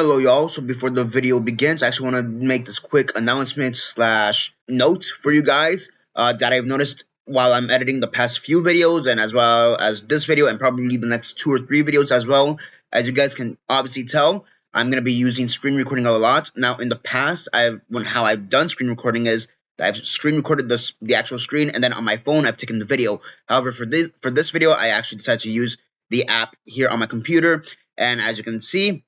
Hello, y'all. So before the video begins, I actually want to make this quick announcement slash note for you guys that I've noticed while I'm editing the past few videos and as well as this video and probably the next 2 or 3 videos as well. As you guys can obviously tell, I'm going to be using screen recording a lot. Now, in the past, how I've done screen recording is that I've screen recorded the actual screen, and then on my phone, I've taken the video. However, for this video, I actually decided to use the app here on my computer, and as you can see,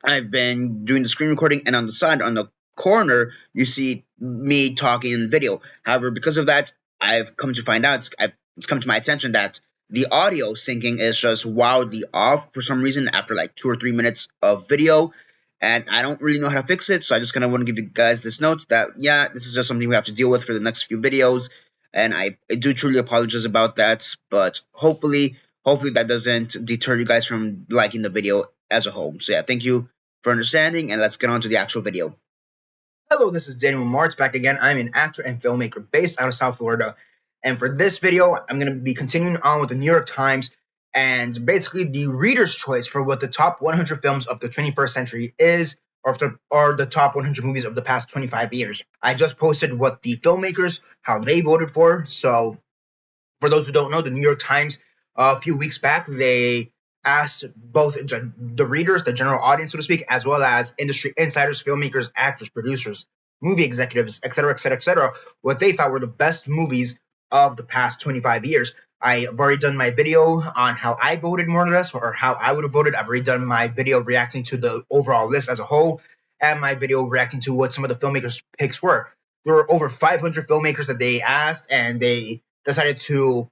I've been doing the screen recording, and on the side, on the corner, you see me talking in video. However, because of that, I've come to find out, it's come to my attention that the audio syncing is just wildly off for some reason after like 2 or 3 minutes of video, and I don't really know how to fix it, so I just kind of want to give you guys this note that, yeah, this is just something we have to deal with for the next few videos, and I do truly apologize about that, but hopefully that doesn't deter you guys from liking the video as a whole. So yeah, thank you for understanding, and let's get on to the actual video. Hello, this is Daniel Mart back again. I'm an actor and filmmaker based out of South Florida. And for this video, I'm going to be continuing on with the New York Times and basically the reader's choice for what the top 100 films of the 21st century is, or the top 100 movies of the past 25 years. I just posted what the filmmakers, how they voted for. So for those who don't know, the New York Times, a few weeks back, they asked both the readers, the general audience, so to speak, as well as industry insiders, filmmakers, actors, producers, movie executives, etc., what they thought were the best movies of the past 25 years. I've already done my video on how I voted, more or less, or how I would have voted. I've already done my video reacting to the overall list as a whole, and my video reacting to what some of the filmmakers' picks were. There were over 500 filmmakers that they asked, and they decided to,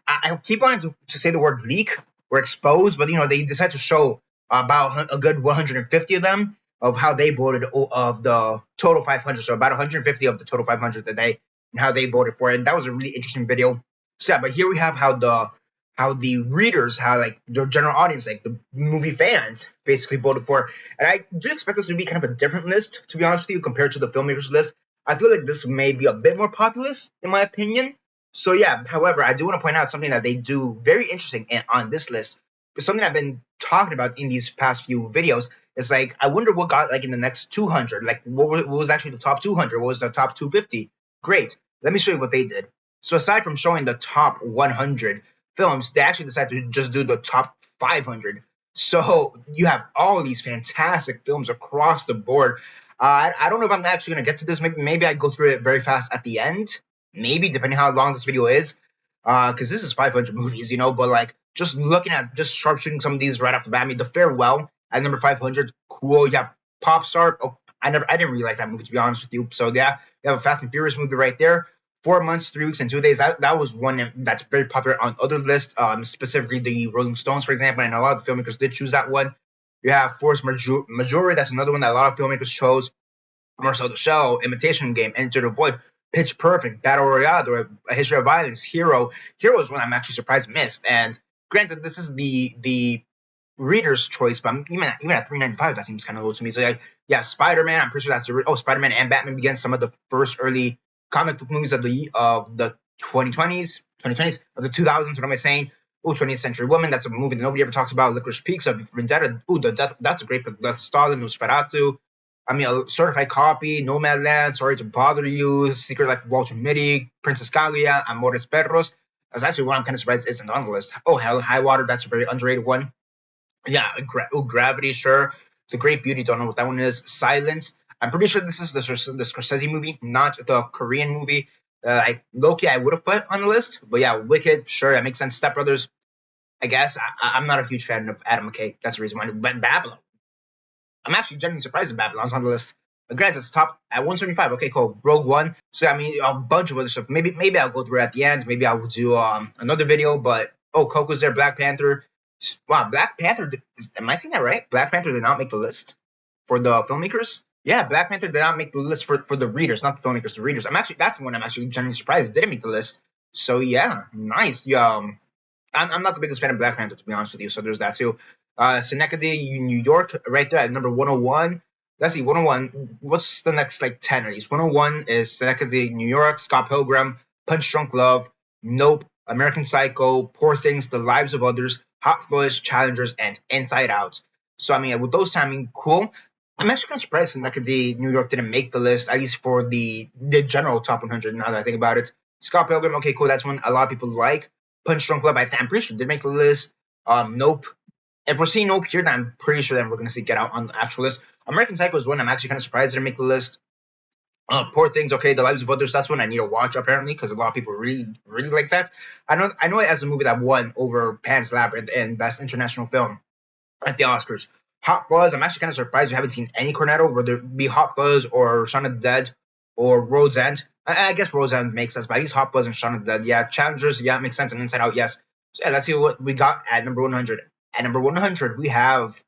I keep wanting to say the word leak or expose, but they decided to show about a good 150 of them of how they voted of the total 500. So about 150 of the total 500 that and how they voted for it. And that was a really interesting video. So yeah, but here we have how the readers, how like the general audience, like the movie fans, basically voted for. And I do expect this to be kind of a different list, to be honest with you, compared to the filmmakers list. I feel like this may be a bit more populist, in my opinion. So yeah, however, I do want to point out something that they do very interesting on this list. Something I've been talking about in these past few videos is like, I wonder what got like in the next 200. Like, what was actually the top 200? What was the top 250? Great. Let me show you what they did. So aside from showing the top 100 films, they actually decided to just do the top 500. So you have all these fantastic films across the board. I don't know if I'm actually going to get to this. Maybe I go through it very fast at the end. Maybe, depending how long this video is. Because this is 500 movies, but like just looking at just sharpshooting some of these right off the bat. I mean, The Farewell at number 500, cool. You have Pop Star. Oh, I didn't really like that movie, to be honest with you. So yeah, you have a Fast and Furious movie right there. 4 months, 3 weeks, and 2 days. That was one that's very popular on other lists, specifically the Rolling Stones, for example, and a lot of the filmmakers did choose that one. You have Force Majeure. That's another one that a lot of filmmakers chose. Marcel the Shell, Imitation Game, Enter the Void, Pitch Perfect, Battle Royale, A History of Violence, Hero. Hero is one I'm actually surprised missed. And granted, this is the reader's choice, but even at $3.95, that seems kind of low to me. So yeah, Spider-Man. I'm pretty sure that's Spider-Man and Batman Begins, some of the first early comic book movies of the 2020s, of the 2000s. What am I saying? 20th Century Woman. That's a movie that nobody ever talks about. Licorice Pizza, Vendetta. That's a great book. Death of Stalin, Nosferatu. I mean, a Certified Copy, Nomadland, Sorry to Bother You, Secret Life of Walter Mitty, Princess Kaguya, Amores Perros. That's actually one I'm kind of surprised isn't on the list. Oh, Hell, High Water, that's a very underrated one. Yeah, Gravity, sure. The Great Beauty, don't know what that one is. Silence. I'm pretty sure this is the Scorsese movie, not the Korean movie. Loki, I would have put on the list. But yeah, Wicked, sure, that makes sense. Step Brothers, I guess. I'm not a huge fan of Adam McKay. That's the reason why. But Babylon. I'm actually genuinely surprised that Babylon's on the list. But granted, it's top at 175. Okay, cool. Rogue One. So I mean, a bunch of other stuff. Maybe I'll go through it at the end. Maybe I'll do another video. But Coco's there. Black Panther. Wow, Black Panther. Am I saying that right? Black Panther did not make the list for the filmmakers. Yeah, Black Panther did not make the list for the readers, not the filmmakers. The readers. That's one I'm actually genuinely surprised didn't make the list. So yeah, nice. Yeah. I'm not the biggest fan of Black Panther, to be honest with you, so there's that too. Synecdoche, New York, right there at number 101. Let's see, 101. What's the next 10 of these? 101 is Synecdoche, New York, Scott Pilgrim, Punch Drunk Love, Nope, American Psycho, Poor Things, The Lives of Others, Hot Fuzz, Challengers, and Inside Out. So I mean, with those, I mean, cool. I'm actually kind of surprised that the New York didn't make the list, at least for the general top 100. Now that I think about it, Scott Pilgrim, okay, cool. That's one a lot of people like. Punch Drunk Love, I'm pretty sure did make the list. Nope. If we're seeing Nope here, then I'm pretty sure that we're gonna see Get Out on the actual list. American Psycho is one I'm actually kind of surprised didn't make the list. Poor Things, okay, The Lives of Others. That's one I need to watch apparently because a lot of people really, really like that. I know it as a movie that won over Pan's Labyrinth and Best International Film at the Oscars. Hot Fuzz, I'm actually kind of surprised we haven't seen any Cornetto, whether it be Hot Fuzz or Shaun of the Dead or Road's End. I guess Road's End makes sense, but at least Hot Fuzz and Shaun of the Dead. Yeah, Challengers, yeah, it makes sense. And Inside Out, yes. So yeah, let's see what we got at number 100. At number 100, we have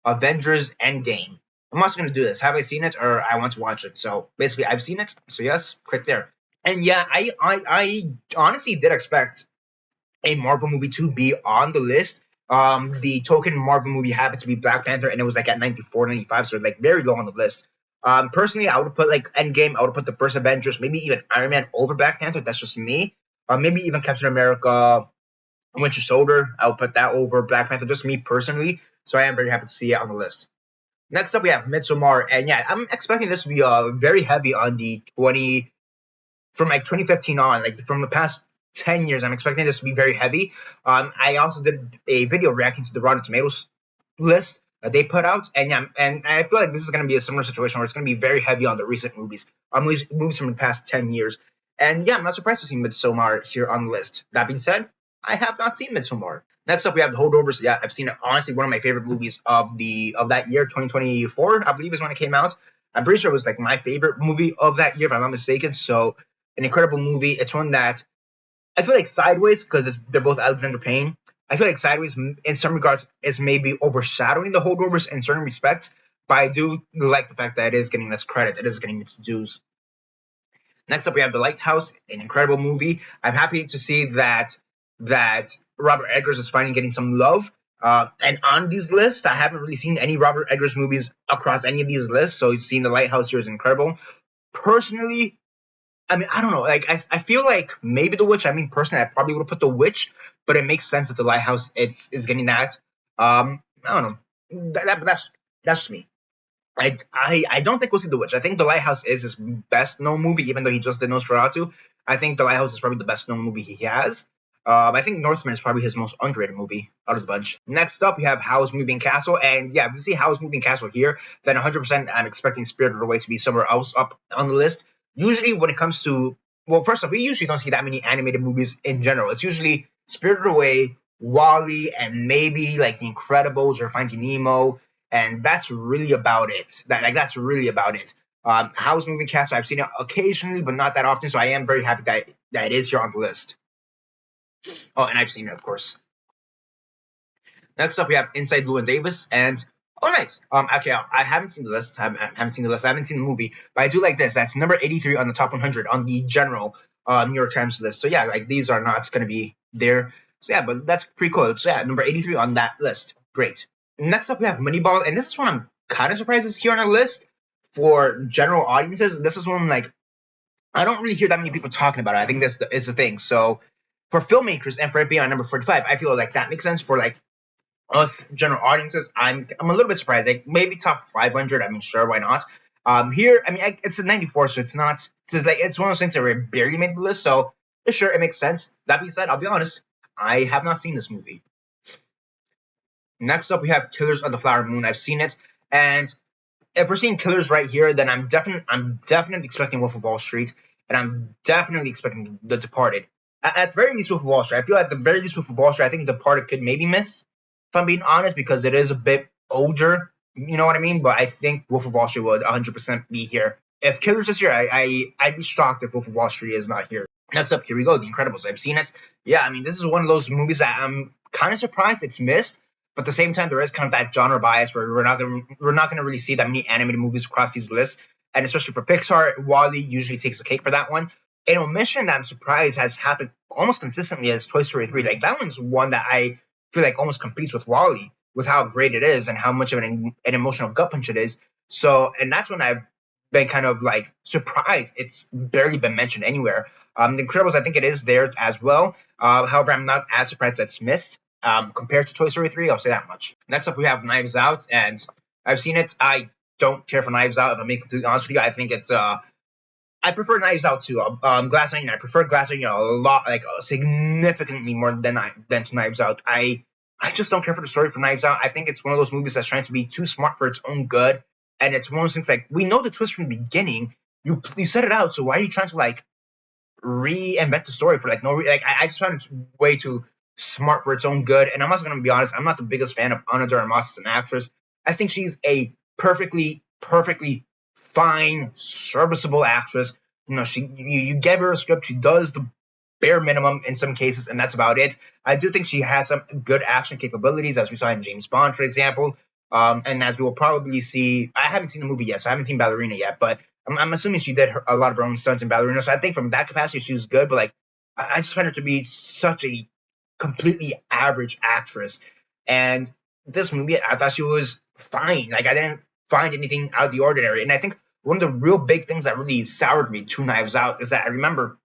Avengers Endgame. I'm also going to do this. Have I seen it or I want to watch it? So basically, I've seen it. So yes, click there. And yeah, I honestly did expect a Marvel movie to be on the list. The token Marvel movie happened to be Black Panther, and it was like at 94, 95, so like very low on the list. Personally, I would have put like Endgame. I would have put the first Avengers, maybe even Iron Man over Black Panther. That's just me. Maybe even Captain America, Winter Soldier. I would put that over Black Panther. Just me personally. So I am very happy to see it on the list. Next up, we have Midsommar, and yeah, I'm expecting this to be very heavy on the 20 from like 2015 on, like from the past 10 years. I'm expecting this to be very heavy. I also did a video reacting to the Rotten Tomatoes list that they put out, and yeah, and I feel like this is going to be a similar situation where it's going to be very heavy on the recent movies, movies from the past 10 years. And yeah, I'm not surprised to see Midsommar here on the list. That being said, I have not seen Midsommar. Next up, we have The Holdovers. Yeah, I've seen it. Honestly, one of my favorite movies of that year, 2024, I believe is when it came out. I'm pretty sure it was like my favorite movie of that year, if I'm not mistaken. So, an incredible movie. It's one that I feel like Sideways, because they're both Alexander Payne. I feel like Sideways, in some regards, is maybe overshadowing The Holdovers in certain respects. But I do like the fact that it is getting its credit. It is getting its dues. Next up, we have The Lighthouse, an incredible movie. I'm happy to see that Robert Eggers is finally getting some love. And on these lists, I haven't really seen any Robert Eggers movies across any of these lists. So seeing The Lighthouse here is incredible. Personally, I mean, I don't know. Like, I feel like maybe The Witch. I mean, personally, I probably would have put The Witch, but it makes sense that The Lighthouse is getting that. I don't know. That's just me. I don't think we'll see The Witch. I think The Lighthouse is his best known movie, even though he just did Nosferatu. I think The Lighthouse is probably the best known movie he has. I think Northman is probably his most underrated movie out of the bunch. Next up, we have Howl's Moving Castle, and yeah, if we see Howl's Moving Castle here, then 100% I'm expecting Spirited Away to be somewhere else up on the list. Usually, when it comes to, well, first off, we usually don't see that many animated movies in general. It's usually Spirited Away, Wall-E, and maybe like The Incredibles or Finding Nemo, and that's really about it. That's really about it. Howl's Moving Castle, I've seen it occasionally, but not that often, so I am very happy that it is here on the list. Oh, and I've seen it, of course. Next up, we have Inside Llewyn Davis, and oh, nice. Okay, I haven't seen the list. I haven't seen the list. I haven't seen the movie, but I do like this. That's number 83 on the top 100 on the general New York Times list. So yeah, like these are not going to be there. So yeah, but that's pretty cool. So yeah, number 83 on that list. Great. Next up, we have Moneyball, and this is one I'm kind of surprised is here on the list for general audiences. This is one like I don't really hear that many people talking about it. I think this is the thing. So for filmmakers and for it being on number 45, I feel like that makes sense. For like us general audiences, I'm a little bit surprised. Like maybe top 500. I mean, sure, why not? Here, I mean, it's a 94, so it's not because like it's one of those things that we barely made the list. So sure, it makes sense. That being said, I'll be honest, I have not seen this movie. Next up, we have Killers of the Flower Moon. I've seen it, and if we're seeing Killers right here, then I'm definitely expecting Wolf of Wall Street, and I'm definitely expecting The Departed. At the very least, Wolf of Wall Street. I feel at the very least, Wolf of Wall Street. I think Departed could maybe miss, if I'm being honest, because it is a bit older. You know what I mean? But I think Wolf of Wall Street would 100% be here. If Killers is here, I'd be shocked if Wolf of Wall Street is not here. Next up, here we go, The Incredibles. I've seen it. Yeah, I mean, this is one of those movies that I'm kind of surprised it's missed. But at the same time, there is kind of that genre bias where we're not gonna really see that many animated movies across these lists, and especially for Pixar, Wall-E usually takes the cake for that one. An omission that I'm surprised has happened almost consistently is Toy Story 3. Like that one's one that I feel like almost competes with Wall-E with how great it is and how much of an emotional gut punch it is. So, and that's when I've been kind of like surprised it's barely been mentioned anywhere. The Incredibles, I think it is there as well. However, I'm not as surprised that's missed. compared to Toy Story 3. I'll say that much. Next up, we have Knives Out, and I've seen it. I don't care for Knives Out. If I'm being completely honest with you, I think it's I prefer Knives Out too. Glass Onion. I prefer Glass Onion a lot, like significantly more than to Knives Out. I just don't care for the story for Knives Out. I think it's one of those movies that's trying to be too smart for its own good, and it's one of those things like we know the twist from the beginning. You set it out, so why are you trying to like reinvent the story for like no I just found it way too smart for its own good. And I'm also gonna be honest, I'm not the biggest fan of Ana de Armas as an actress. I think she's a perfectly fine, serviceable actress. You know, you give her a script, she does the bare minimum in some cases, and that's about it. I do think she has some good action capabilities, as we saw in James Bond, for example. And as we will probably see, I haven't seen the movie yet, so I haven't seen Ballerina yet, but I'm assuming she did a lot of her own stunts in Ballerina. So I think from that capacity, she was good, but like, I just find her to be such a completely average actress. And this movie, I thought she was fine. Like, I didn't find anything out of the ordinary. And I think one of the real big things that really soured me to Knives Out is that I remember,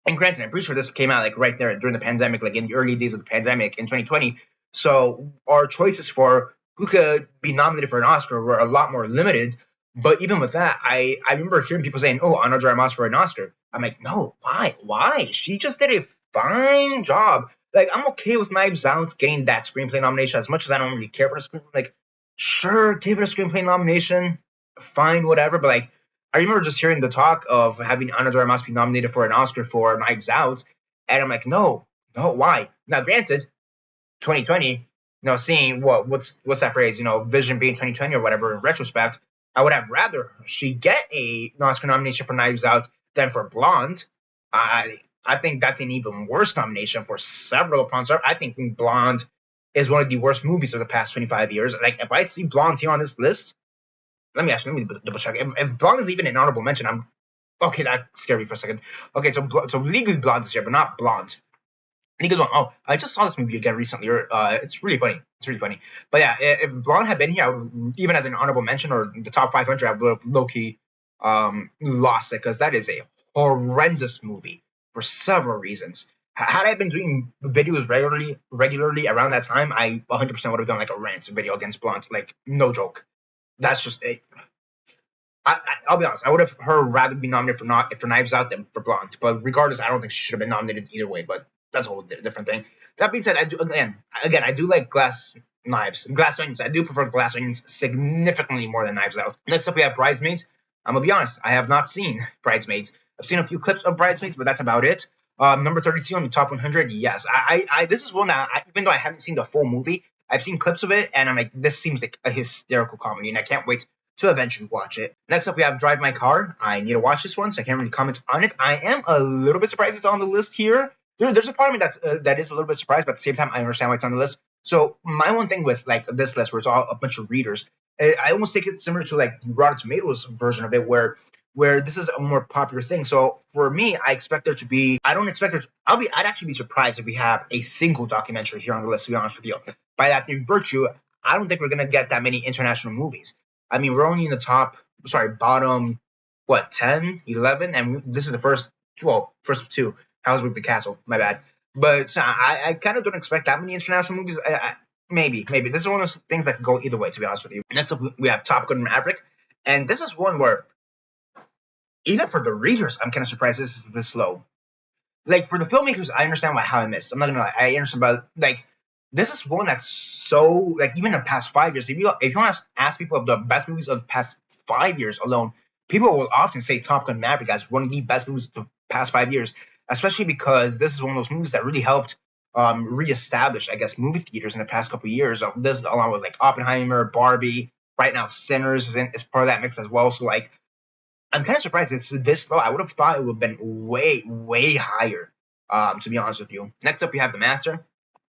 and granted, I'm pretty sure this came out like right there during the pandemic, like in the early days of the pandemic in 2020. So our choices for who could be nominated for an Oscar were a lot more limited. But even with that, I remember hearing people saying, "Oh, Ana de Armas for an Oscar." I'm like, no, why? Why? She just did a fine job. Like, I'm okay with Knives Out getting that screenplay nomination as much as I don't really care for the screenplay. Like, sure, give it a screenplay nomination, fine, whatever. But like, I remember just hearing the talk of having Ana de Armas be nominated for an Oscar for Knives Out, and I'm like, no, no, why? Now, granted, 2020, seeing what's that phrase, vision being 2020 or whatever in retrospect, I would have rather she get an Oscar nomination for Knives Out than for Blonde. I think that's an even worse nomination for several points. I think Blonde is one of the worst movies of the past 25 years. Like, if I see Blonde here on this list, let me double check. If Blonde is even an honorable mention, I'm okay. That scared me for a second. Okay, so Legally Blonde is here, but not Blonde. Legally Blonde. Oh, I just saw this movie again recently. It's really funny. It's really funny. But yeah, if Blonde had been here, I would, even as an honorable mention or the top 500, I would have low key lost it, because that is a horrendous movie for several reasons. Had I been doing videos regularly around that time, I 100% would have done like a rant video against Blonde. Like, no joke. That's just a. I'll be honest. I would have her rather be nominated for Knives Out than for Blonde. But regardless, I don't think she should have been nominated either way. But that's a whole different thing. That being said, I do I do like Glass Onions. I do prefer Glass Onions significantly more than Knives Out. Next up, we have Bridesmaids. I'm gonna be honest. I have not seen Bridesmaids. I've seen a few clips of Bridesmaids, but that's about it. Number 32 on the top 100. Yes, this is one that even though I haven't seen the full movie, I've seen clips of it, and I'm like, this seems like a hysterical comedy, and I can't wait to eventually watch it. Next up, we have Drive My Car. I need to watch this one, so I can't really comment on it. I am a little bit surprised it's on the list here. There's a part of me that is a little bit surprised, but at the same time, I understand why it's on the list. So my one thing with like this list, where it's all a bunch of readers, I almost take it similar to like Rotten Tomatoes version of it, where this is a more popular thing. So for me, I expect there to be. I don't expect there. I'd actually be surprised if we have a single documentary here on the list. To be honest with you, by that virtue, I don't think we're gonna get that many international movies. I mean, we're only in the bottom, 10, 11, and this is the first two. House with the Castle, my bad. But so I kind of don't expect that many international movies. Maybe. This is one of those things that could go either way, to be honest with you. Next up, we have Top Gun Maverick. And this is one where, even for the readers, I'm kind of surprised this is this low. Like, for the filmmakers, I understand how I missed. I'm not going to lie. I understand, but, like, this is one that's so, like, even in the past 5 years, if you want to ask people of the best movies of the past 5 years alone, people will often say Top Gun Maverick as one of the best movies of the past 5 years, especially because this is one of those movies that really helped reestablish, I guess, movie theaters in the past couple of years. This, along with, like, Oppenheimer, Barbie, right now Sinners is part of that mix as well. So, like, I'm kind of surprised it's this low. I would have thought it would have been way higher, to be honest with you. Next up, we have The Master.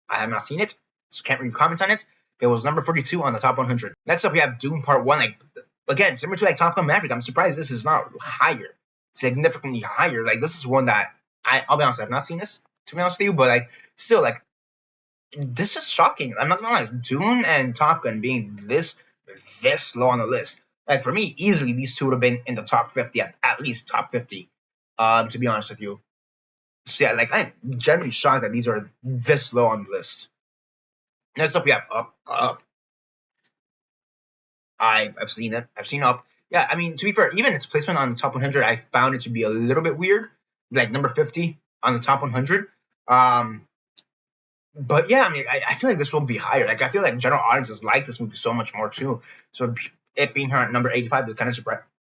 I have not seen it, so can't really comment on it. It was number 42 on the top 100. Next up, we have Dune Part 1. Like, again, similar to like Top Gun Maverick, I'm surprised this is not higher, significantly higher. Like, this is one that I'll be honest, I've not seen this, to be honest with you, but like, still, like, this is shocking. I'm not gonna lie, Dune and Top Gun being this low on the list. Like, for me, easily these two would have been in the top 50, at least top 50. To be honest with you. So yeah, like, I'm generally shocked that these are this low on the list. Next up, we have Up. I've seen it. I've seen Up. Yeah, I mean, to be fair, even its placement on the top 100, I found it to be a little bit weird. Like number 50 on the top 100. Um, but yeah, I mean, I feel like this will be higher. Like, I feel like general audiences like this movie so much more too. So it being here at number 85, it kind of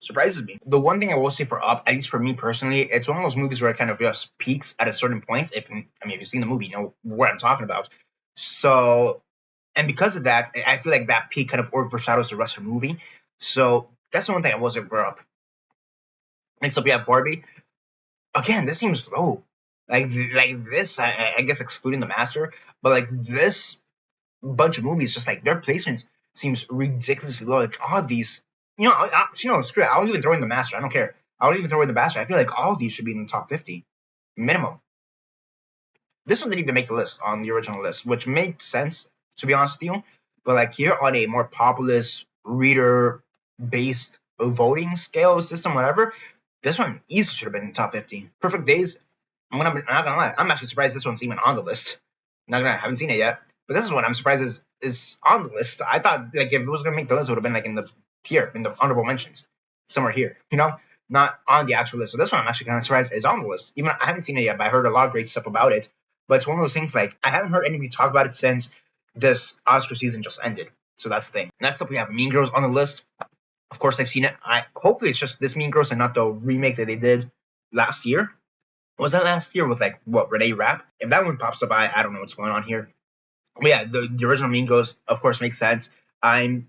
surprises me. The one thing I will say for Up, at least for me personally, it's one of those movies where it kind of just peaks at a certain point. If you've seen the movie, you know what I'm talking about. So, and because of that, I feel like that peak kind of overshadows the rest of the movie. So that's the one thing I wasn't for Up. Next up, we have Barbie. Again, this seems low. Like this, I guess excluding the master, but like this bunch of movies, just like their placements seems ridiculously low. Like all of these, screw it. I'll even throw in the master. I don't care. I'll even throw in the master. I feel like all of these should be in the top 50 minimum. This one didn't even make the list on the original list, which made sense to be honest with you. But like here on a more populist reader based voting scale system, whatever, this one easily should have been in the top 50. Perfect Days. I'm not gonna lie. I'm actually surprised this one's even on the list. Not gonna lie, I haven't seen it yet. But this is one I'm surprised is on the list. I thought like if it was gonna make the list, it would have been like in the honorable mentions, somewhere here, not on the actual list. So this one I'm actually kind of surprised is on the list. Even I haven't seen it yet, but I heard a lot of great stuff about it. But it's one of those things like I haven't heard anybody talk about it since this Oscar season just ended. So that's the thing. Next up, we have Mean Girls on the list. Of course, I've seen it. Hopefully it's just this Mean Girls and not the remake that they did last year. Was that last year with like what Renee Rapp? If that one pops up, I don't know what's going on here. But yeah, the original Mean Girls, of course, makes sense. I'm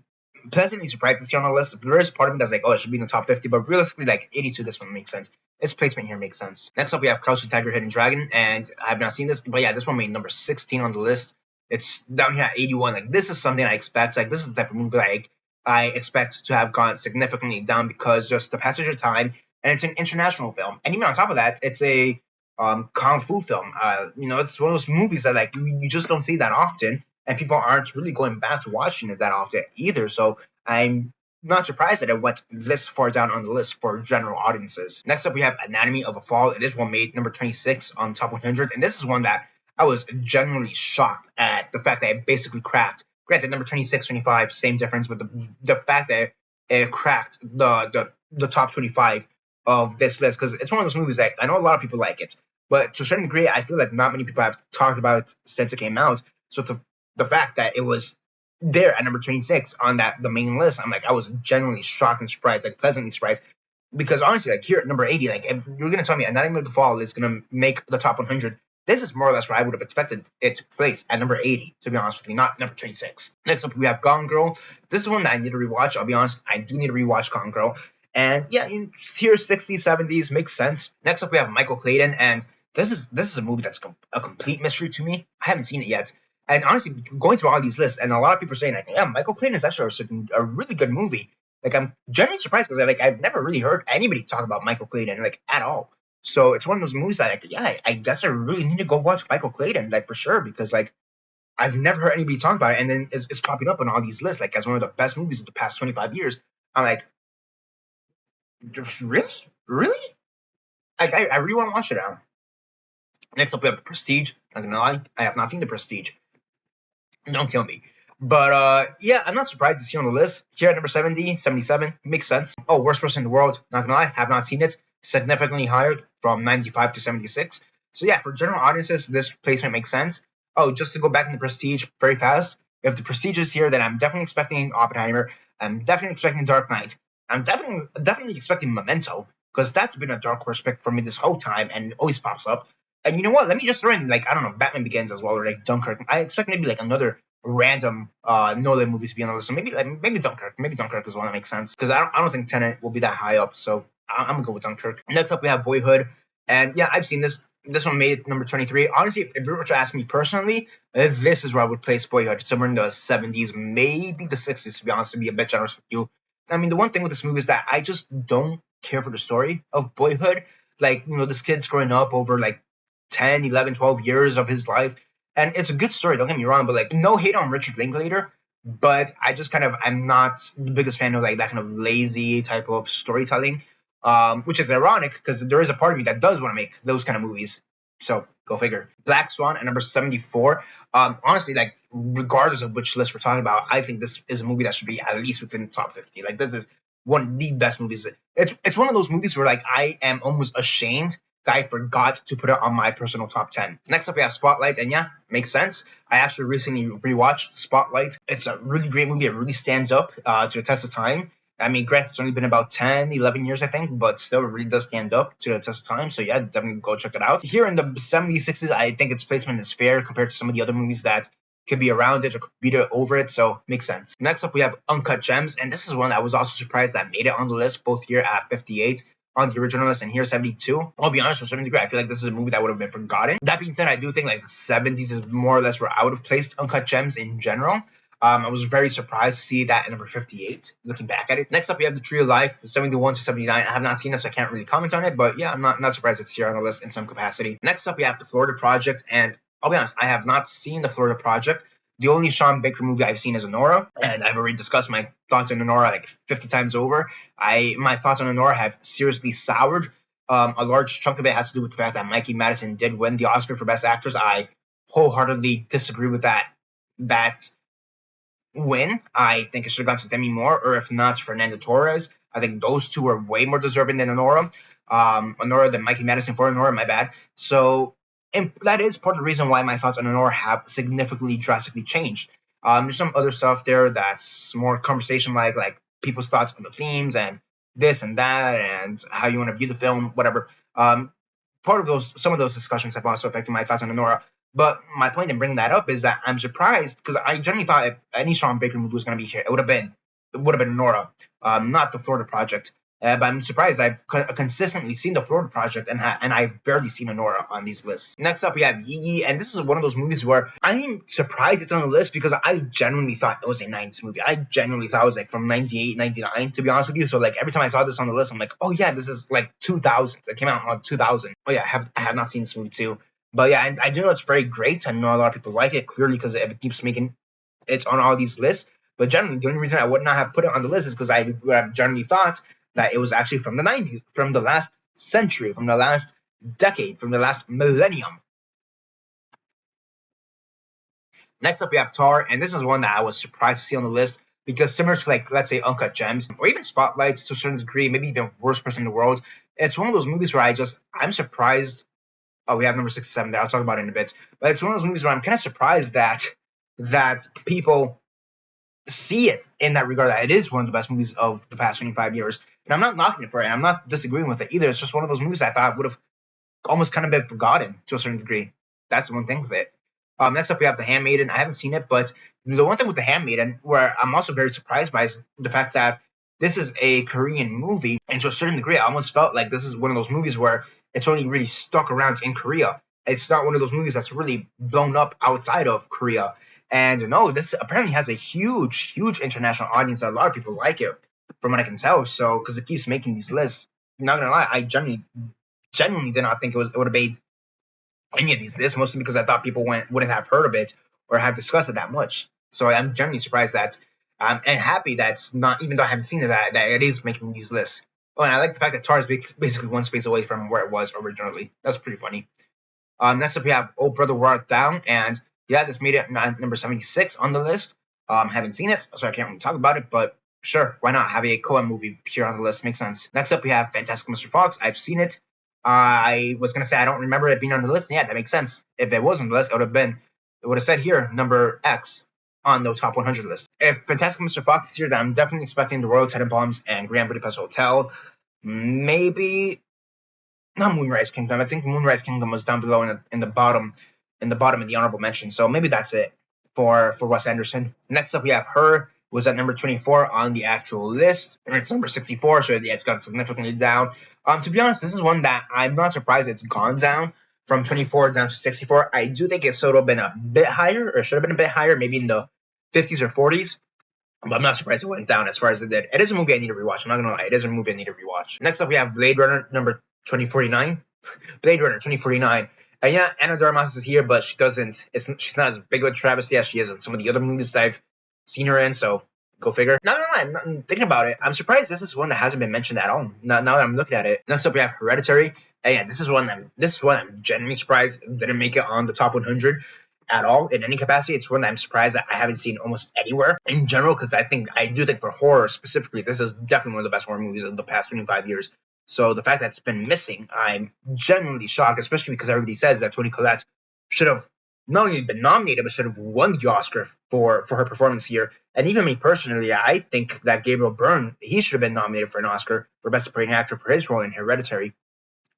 pleasantly surprised to see on the list. There is part of me that's like, oh, it should be in the top 50, but realistically, like 82, this one makes sense. Its placement here makes sense. Next up, we have Crouching Tiger, Hidden Dragon, and I have not seen this, but yeah, this one made number 16 on the list. It's down here at 81. Like, this is something I expect. Like, this is the type of movie like I expect to have gone significantly down because just the passage of time, and it's an international film, and even on top of that, it's a kung fu film. It's one of those movies that like you just don't see that often, and people aren't really going back to watching it that often either. So I'm not surprised that it went this far down on the list for general audiences. Next up, we have Anatomy of a Fall. It is one made number 26 on top 100, and this is one that I was genuinely shocked at the fact that it basically cracked. Granted, number 26, 25, same difference, but the fact that it cracked the top 25 of this list because it's one of those movies that I know a lot of people like it, but to a certain degree, I feel like not many people have talked about it since it came out. So the fact that it was there at number 26 on the main list, I was genuinely shocked and surprised, like pleasantly surprised. Because honestly, like here at number 80, like if you're gonna tell me Anatomy of the Fall is gonna make the top 100, this is more or less where I would have expected it to place at number 80, to be honest with you, not number 26. Next up, we have Gone Girl. This is one that I need to rewatch. I'll be honest, I do need to rewatch Gone Girl. And yeah, here 60s, 70s makes sense. Next up, we have Michael Clayton, and this is a movie that's a complete mystery to me. I haven't seen it yet. And honestly, going through all these lists, and a lot of people are saying like, yeah, Michael Clayton is actually a really good movie. Like I'm genuinely surprised because I've never really heard anybody talk about Michael Clayton like at all. So it's one of those movies that I guess I really need to go watch Michael Clayton like for sure because like I've never heard anybody talk about it, and then it's popping up on all these lists like as one of the best movies of the past 25 years. I'm like, really, really? Like I really want to watch it now. Next up, we have Prestige. I'm not gonna lie, I have not seen The Prestige. Don't kill me. But yeah, I'm not surprised to see on the list. Here at number 70, 77, makes sense. Oh, Worst Person in the World, not gonna lie, have not seen it. Significantly higher from 95 to 76. So yeah, for general audiences, this placement makes sense. Oh, just to go back in the Prestige very fast. If the Prestige is here, then I'm definitely expecting Oppenheimer. I'm definitely expecting Dark Knight. I'm definitely expecting Memento, because that's been a dark horse pick for me this whole time and it always pops up. And you know what? Let me just throw in like I don't know, Batman Begins as well, or like Dunkirk. I expect maybe like another random Nolan movies to be on the list. So maybe Dunkirk. Maybe Dunkirk is one that makes sense because I don't think Tenet will be that high up. So I'm gonna go with Dunkirk. Next up we have Boyhood, and yeah, I've seen this. This one made number 23. Honestly, if you were to ask me personally, this is where I would place Boyhood, somewhere in the 70s, maybe the 60s. To be honest, to be a bit generous with you. I mean, the one thing with this movie is that I just don't care for the story of Boyhood. Like, this kid's growing up over like 10, 11, 12 years of his life. And it's a good story, don't get me wrong, but like no hate on Richard Linklater, but I just I'm not the biggest fan of like that kind of lazy type of storytelling, which is ironic because there is a part of me that does want to make those kind of movies. So go figure. Black Swan at number 74. Honestly, like regardless of which list we're talking about, I think this is a movie that should be at least within the top 50. Like this is one of the best movies. It's one of those movies where like I am almost ashamed that I forgot to put it on my personal top 10. Next up, we have Spotlight, and yeah, makes sense. I actually recently rewatched Spotlight. It's a really great movie. It really stands up to the test of time. I mean, granted, it's only been about 10, 11 years, I think, but still, it really does stand up to the test of time. So, yeah, definitely go check it out. Here in the 70s, 60s, I think its placement is fair compared to some of the other movies that could be around it or could beat it over it, so makes sense. Next up, we have Uncut Gems, and this is one that I was also surprised that made it on the list, both here at 58 on the original list and here 72. I'll be honest, to a certain degree, I feel like this is a movie that would have been forgotten. That being said, I do think like the 70s is more or less where I would have placed Uncut Gems in general. I was very surprised to see that at number 58, looking back at it. Next up, we have The Tree of Life, 71 to 79. I have not seen it, so I can't really comment on it, but yeah, I'm not surprised it's here on the list in some capacity. Next up, we have The Florida Project, and I'll be honest, I have not seen The Florida Project. The only Sean Baker movie I've seen is Honora, and I've already discussed my thoughts on Honora like 50 times over. My thoughts on Honora have seriously soured. A large chunk of it has to do with the fact that Mikey Madison did win the Oscar for Best Actress. I wholeheartedly disagree with that win. I think it should have gone to Demi Moore, or if not, Fernando Torres. I think those two are way more deserving than Honora. Honora than Mikey Madison for Honora, my bad. So, and that is part of the reason why my thoughts on Honora have significantly, drastically changed. There's some other stuff there that's more conversation like people's thoughts on the themes and this and that and how you want to view the film, whatever. Some of those discussions have also affected my thoughts on Honora. But my point in bringing that up is that I'm surprised because I generally thought if any Sean Baker movie was going to be here, it would have been Nora, not The Florida Project. But I'm surprised I've consistently seen The Florida Project and I've barely seen Nora on these lists. Next up, we have Yee Yee, and this is one of those movies where I'm surprised it's on the list because I genuinely thought it was a 90s movie. I genuinely thought it was like from 98, 99, to be honest with you. So like every time I saw this on the list, I'm like, oh yeah, this is like 2000s. It came out in 2000. Oh yeah, I have not seen this movie too. But yeah, I do know it's very great. I know a lot of people like it, clearly because it keeps making it on all these lists. But generally, the only reason I would not have put it on the list is because I would have generally thought that it was actually from the 90s, from the last century, from the last decade, from the last millennium. Next up, we have Tar, and this is one that I was surprised to see on the list because similar to, like, let's say, Uncut Gems, or even Spotlights to a certain degree, maybe the worst person in the world, it's one of those movies where I'm surprised. Oh, we have number 67 there. I'll talk about it in a bit. But it's one of those movies where I'm kind of surprised that people see it in that regard, that it is one of the best movies of the past 25 years. And I'm not knocking it for it. I'm not disagreeing with it either. It's just one of those movies I thought would have almost kind of been forgotten to a certain degree. That's the one thing with it. Next up, we have The Handmaiden. I haven't seen it, but the one thing with The Handmaiden, where I'm also very surprised by, is the fact that this is a Korean movie, and to a certain degree, I almost felt like this is one of those movies where it's only really stuck around in Korea. It's not one of those movies that's really blown up outside of Korea. And no, this apparently has a huge, huge international audience. A lot of people like it, from what I can tell. So, because it keeps making these lists. Not gonna lie, I genuinely did not think it would have made any of these lists, mostly because I thought people wouldn't have heard of it or have discussed it that much. So I'm genuinely surprised that, and happy that's not, even though I haven't seen it, that it is making these lists. Oh, and I like the fact that Tar is basically one space away from where it was originally. That's pretty funny. Next up, we have Oh Brother, Where Art Thou? And yeah, this made it number 76 on the list. Haven't seen it, so I can't really talk about it, but sure, why not have a Coen movie here on the list? Makes sense. Next up, we have Fantastic Mr. Fox. I've seen it. I was going to say I don't remember it being on the list. Yeah, that makes sense. If it was on the list, it would have said here, number X on the top 100 list. If Fantastic Mr. Fox is here, then I'm definitely expecting The Royal Tenenbaums and Grand Budapest Hotel. Maybe not Moonrise Kingdom. I think Moonrise Kingdom was down below in the bottom in the honorable mention. So maybe that's it for Wes Anderson. Next up, we have Her. Was at number 24 on the actual list. And it's number 64, so yeah, it's gone significantly down. To be honest, this is one that I'm not surprised it's gone down from 24 down to 64. I do think it should have been a bit higher, or should have been a bit higher, maybe in the 50s or 40s. But I'm not surprised it went down as far as it did. It is a movie I need to rewatch. I'm not gonna lie, it is a movie I need to rewatch. Next up, we have Blade Runner number 2049. Blade Runner 2049. And yeah, Anna de Armas is here, but she's not as big of a travesty as she is in some of the other movies that I've seen her in. So Go figure. No, I'm not thinking about it. I'm surprised this is one that hasn't been mentioned at all. Now that I'm looking at it. Next up, we have Hereditary. And yeah, this is one I'm genuinely surprised didn't make it on the top 100 at all in any capacity. It's one that I'm surprised that I haven't seen almost anywhere in general, because I do think for horror specifically, this is definitely one of the best horror movies of the past 25 years. So the fact that it's been missing, I'm genuinely shocked, especially because everybody says that Toni Collette should have not only been nominated, but should have won the Oscar for her performance here. And even me personally, I think that Gabriel Byrne, he should have been nominated for an Oscar for Best Supporting Actor for his role in Hereditary.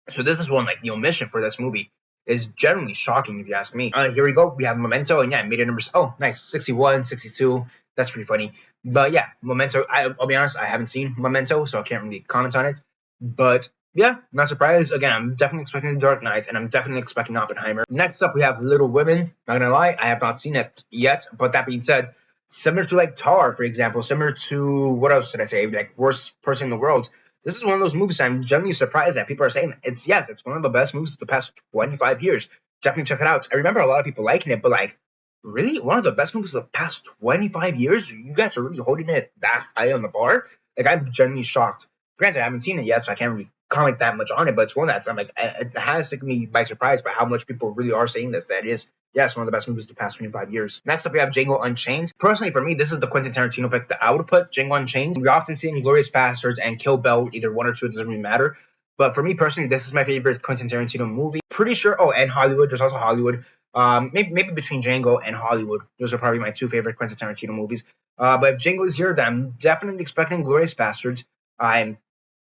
So this is one, like, the omission for this movie is generally shocking, if you ask me. Here we go. We have Memento, and yeah, made it numbers. Oh, nice. 61, 62. That's pretty funny. But yeah, Memento, I'll be honest, I haven't seen Memento, so I can't really comment on it. But yeah, not surprised. Again, I'm definitely expecting The Dark Knight, and I'm definitely expecting Oppenheimer. Next up, we have Little Women. Not gonna lie, I have not seen it yet. But that being said, similar to like Tar, for example, similar to, what else did I say? Like Worst Person in the World. This is one of those movies I'm genuinely surprised that people are saying it's one of the best movies of the past 25 years. Definitely check it out. I remember a lot of people liking it, but like, really, one of the best movies of the past 25 years? You guys are really holding it that high on the bar? Like, I'm genuinely shocked. Granted, I haven't seen it yet, so I can't really comment that much on it, but it's one that's, I'm like, it has taken me by surprise by how much people really are saying this, that it is, yes, one of the best movies of the past 25 years. Next up, we have Django Unchained. Personally, for me, this is the Quentin Tarantino pick that I would put Django Unchained. We often see Inglourious Basterds and Kill Bill, either one or two, it doesn't really matter. But for me personally, this is my favorite Quentin Tarantino movie. Pretty sure, oh, and Hollywood, there's also Hollywood. Maybe between Django and Hollywood, those are probably my two favorite Quentin Tarantino movies. But if Django is here, then I'm definitely expecting Inglourious Basterds. I'm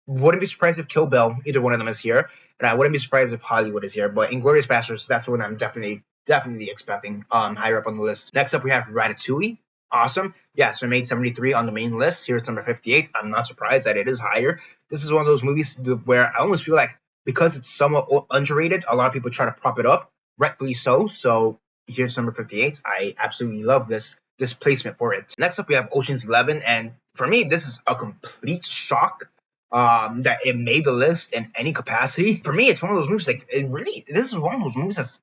wouldn't be surprised if Kill Bill, either one of them, is here, and I wouldn't be surprised if Hollywood is here. But Inglourious Basterds, that's the one I'm definitely expecting higher up on the list. Next up, we have Ratatouille. Awesome. Yeah, so it made 73 on the main list. Here it's number 58. I'm not surprised that it is higher. This is one of those movies where I almost feel like because it's somewhat underrated, a lot of people try to prop it up, rightfully so. So here's number 58. I absolutely love this placement for it. Next up, we have Ocean's 11, and for me, this is a complete shock that it made the list in any capacity. For me, it's one of those movies, like, this is one of those movies that's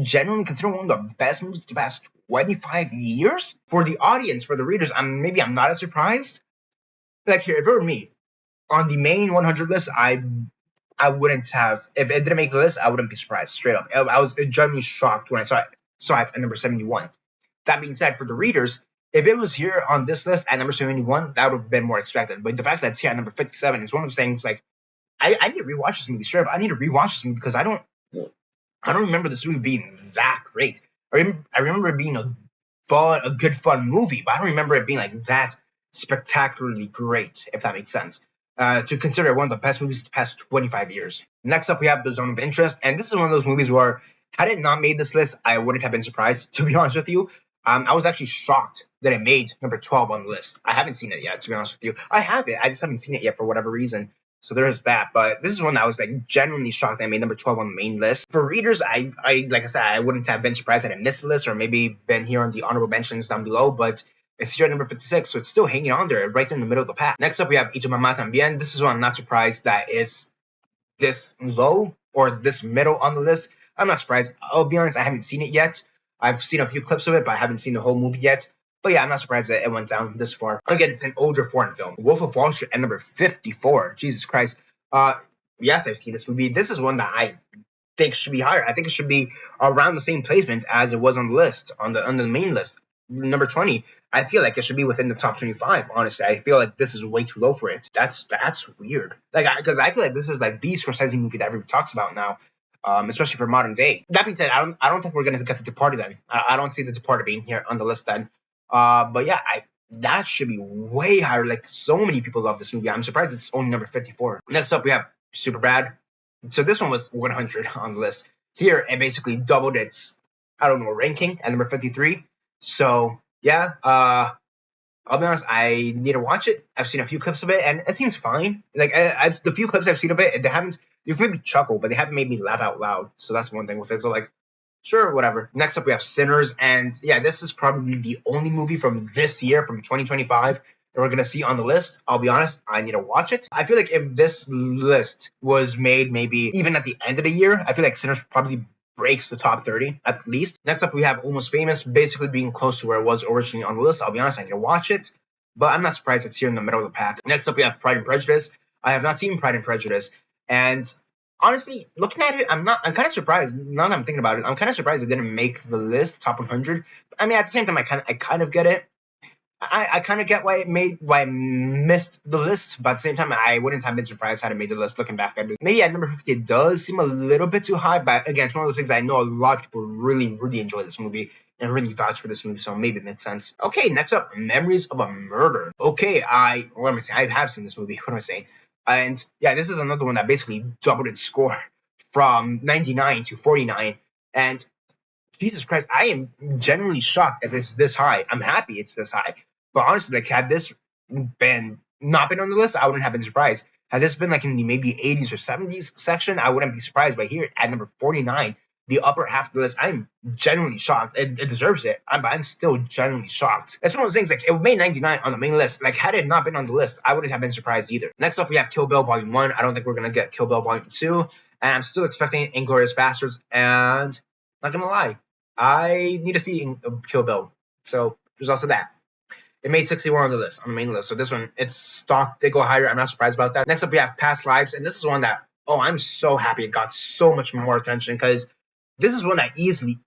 generally considered one of the best movies of the past 25 years. For the audience, for the readers, I'm not as surprised. Like, here, if it were me, on the main 100 list, I wouldn't have, if it didn't make the list, I wouldn't be surprised, straight up. I was genuinely shocked when I saw it at number 71. That being said, for the readers, if it was here on this list at number 71, that would have been more expected. But the fact that it's here at number 57 is one of those things, like, I need to rewatch this movie. Straight up, I need to rewatch this movie because I don't remember this movie being that great. I remember it being a good fun movie, but I don't remember it being like that spectacularly great, if that makes sense. To consider one of the best movies of the past 25 years. Next up, we have The Zone of Interest, and this is one of those movies where, had it not made this list, I wouldn't have been surprised, to be honest with you. I was actually shocked that it made number 12 on the list. I haven't seen it yet, to be honest with you. I have it, I just haven't seen it yet for whatever reason. So there's that, but this is one that I was like genuinely shocked that I made number 12 on the main list. For readers, I like I said, I wouldn't have been surprised that I missed the list or maybe been here on the honorable mentions down below, but it's here at number 56, so it's still hanging on there, right there in the middle of the pack. Next up, we have Y Tu Mamá También. This is one I'm not surprised that is this low or this middle on the list. I'm not surprised. I'll be honest, I haven't seen it yet. I've seen a few clips of it, but I haven't seen the whole movie yet. But yeah, I'm not surprised that it went down this far. Again, it's an older foreign film. Wolf of Wall Street at number 54. Jesus Christ. Yes, I've seen this movie. This is one that I think should be higher. I think it should be around the same placement as it was on the list, on the main list. Number 20. I feel like it should be within the top 25. Honestly, I feel like this is way too low for it. That's weird. Like, because I feel like this is like the Scorsese movie that everybody talks about now. Especially for modern day. That being said, I don't think we're gonna get The Departed then. I don't see The Departed being here on the list then. But yeah, that should be way higher. Like, so many people love this movie. I'm surprised it's only number 54. Next up, we have Superbad. So this one was 100 on the list. Here, it basically doubled its, ranking at number 53. So yeah, I'll be honest, I need to watch it. I've seen a few clips of it, and it seems fine. Like, the few clips I've seen of it, they've made me chuckle, but they haven't made me laugh out loud. So that's one thing with it. So, like, sure, whatever. Next up, we have Sinners, and yeah, this is probably the only movie from this year, from 2025, that we're going to see on the list. I'll be honest, I need to watch it. I feel like if this list was made maybe even at the end of the year, I feel like Sinners probably breaks the top 30 at least. Next up, we have Almost Famous, basically being close to where it was originally on the list. I'll be honest, I need to watch it. but I'm not surprised it's here in the middle of the pack. Next up, we have Pride and Prejudice. I have not seen Pride and Prejudice, and honestly, looking at it, I'm kind of surprised. Now that I'm thinking about it, I'm kind of surprised it didn't make the list, top 100. I mean, at the same time, I kind of get it. I kind of get why I missed the list, but at the same time, I wouldn't have been surprised had it made the list. Looking back at it, maybe at number 50, it does seem a little bit too high. But again, it's one of those things I know a lot of people really enjoy this movie and really vouch for this movie, so maybe it makes sense. Okay, next up, Memories of a Murder. Okay, what am I saying? I have seen this movie. What am I saying? And yeah, this is another one that basically doubled its score from 99 to 49, and Jesus Christ, I am genuinely shocked that it's this high. I'm happy it's this high. But honestly, like, had this not been on the list, I wouldn't have been surprised. Had this been like in the maybe 80s or 70s section, I wouldn't be surprised. But here at number 49, the upper half of the list, I'm genuinely shocked. It deserves it, but I'm still genuinely shocked. It's one of those things, like, it made 99 on the main list. Like, had it not been on the list, I wouldn't have been surprised either. Next up, we have Kill Bill Volume 1. I don't think we're going to get Kill Bill Volume 2. And I'm still expecting Inglourious Basterds. And not going to lie, I need to see Kill Bill. So there's also that. It made 61 on the list, on the main list. So this one, it's stock did go higher. I'm not surprised about that. Next up, we have Past Lives. And this is one that, I'm so happy it got so much more attention, because this is one that easily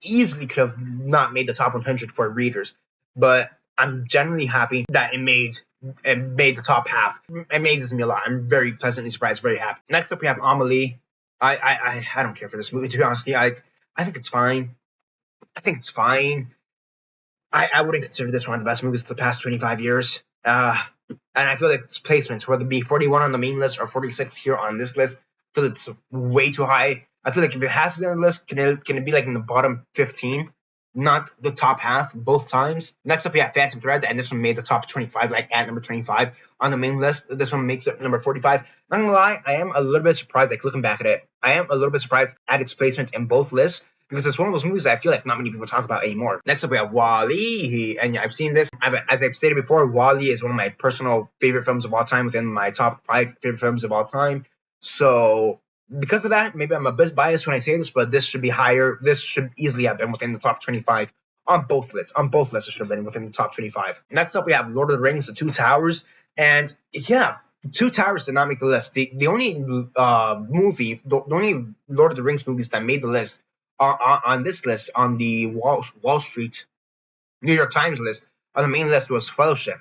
could have not made the top 100 for readers. But I'm genuinely happy that it made the top half. It amazes me a lot. I'm very pleasantly surprised, very happy. Next up, we have Amelie. I don't care for this movie, to be honest with you. I think it's fine. I wouldn't consider this one of the best movies of the past 25 years. And I feel like its placements, whether it be 41 on the main list or 46 here on this list, I feel it's way too high. I feel like if it has to be on the list, can it be like in the bottom 15? Not the top half, both times. Next up, we have Phantom Thread, and this one made the top 25, like at number 25 on the main list. This one makes it number 45. Not gonna lie, I am a little bit surprised, like, looking back at it. I am a little bit surprised at its placement in both lists, because it's one of those movies that I feel like not many people talk about anymore. Next up, we have WALL-E, and yeah, I've seen this. As I've stated before, WALL-E is one of my personal favorite films of all time, within my top 5 favorite films of all time. So because of that, maybe I'm a bit biased when I say this, but this should be higher. This should easily have been within the top 25 on both lists. On both lists, it should have been within the top 25. Next up, we have Lord of the Rings, The Two Towers, and yeah, Two Towers did not make the list. The only movie, the only Lord of the Rings movies that made the list on this list, on the Wall Street New York Times list, on the main list, was Fellowship.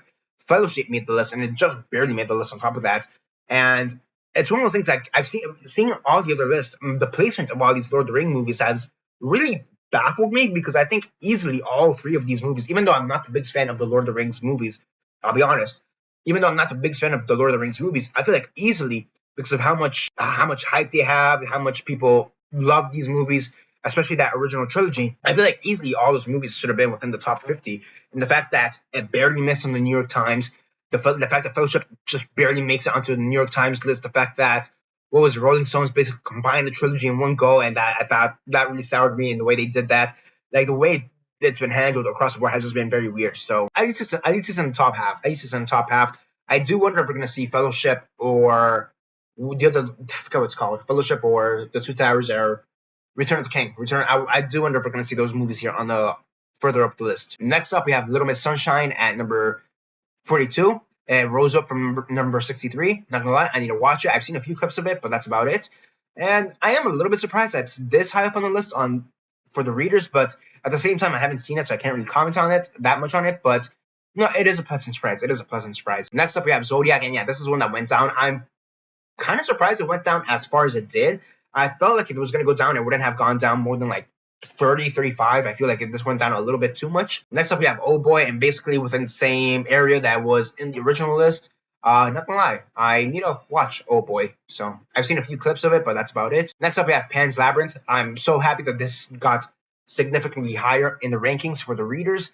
Fellowship made the list, and it just barely made the list on top of that. And it's one of those things that I've seen all the other lists. The placement of all these Lord of the Rings movies has really baffled me, because I think easily all 3 of these movies, even though I'm not the biggest fan of the Lord of the Rings movies, I'll be honest, even though I'm not the biggest fan of the Lord of the Rings movies, I feel like easily, because of how much hype they have, how much people love these movies, especially that original trilogy, I feel like easily all those movies should have been within the top 50. And the fact that it barely missed on the New York Times, the fact that Fellowship just barely makes it onto the New York Times list, the fact that Rolling Stones basically combined the trilogy in one go, and that I thought that really soured me in the way they did that. Like, the way it's been handled across the board has just been very weird. So I need to see in the top half. I do wonder if we're going to see Fellowship or the other, I forget what it's called, Fellowship or The Two Towers or Return of the King. I do wonder if we're going to see those movies here on the further up the list. Next up, we have Little Miss Sunshine at number 42. It rose up from number 63. Not gonna lie, I need to watch it. I've seen a few clips of it, but that's about it. And I am a little bit surprised that it's this high up on the list for the readers, but at the same time, I haven't seen it, so I can't really comment on it that much on it. But no, it is a pleasant surprise. Next up, we have Zodiac, and yeah, this is one that went down. I'm kind of surprised it went down as far as it did. I felt like if it was going to go down, it wouldn't have gone down more than like 30, 35. I feel like this went down a little bit too much. Next up, we have Oh Boy, and basically within the same area that was in the original list. Not gonna lie, I need to watch Oh Boy. So I've seen a few clips of it, but that's about it. Next up, we have Pan's Labyrinth. I'm so happy that this got significantly higher in the rankings for the readers.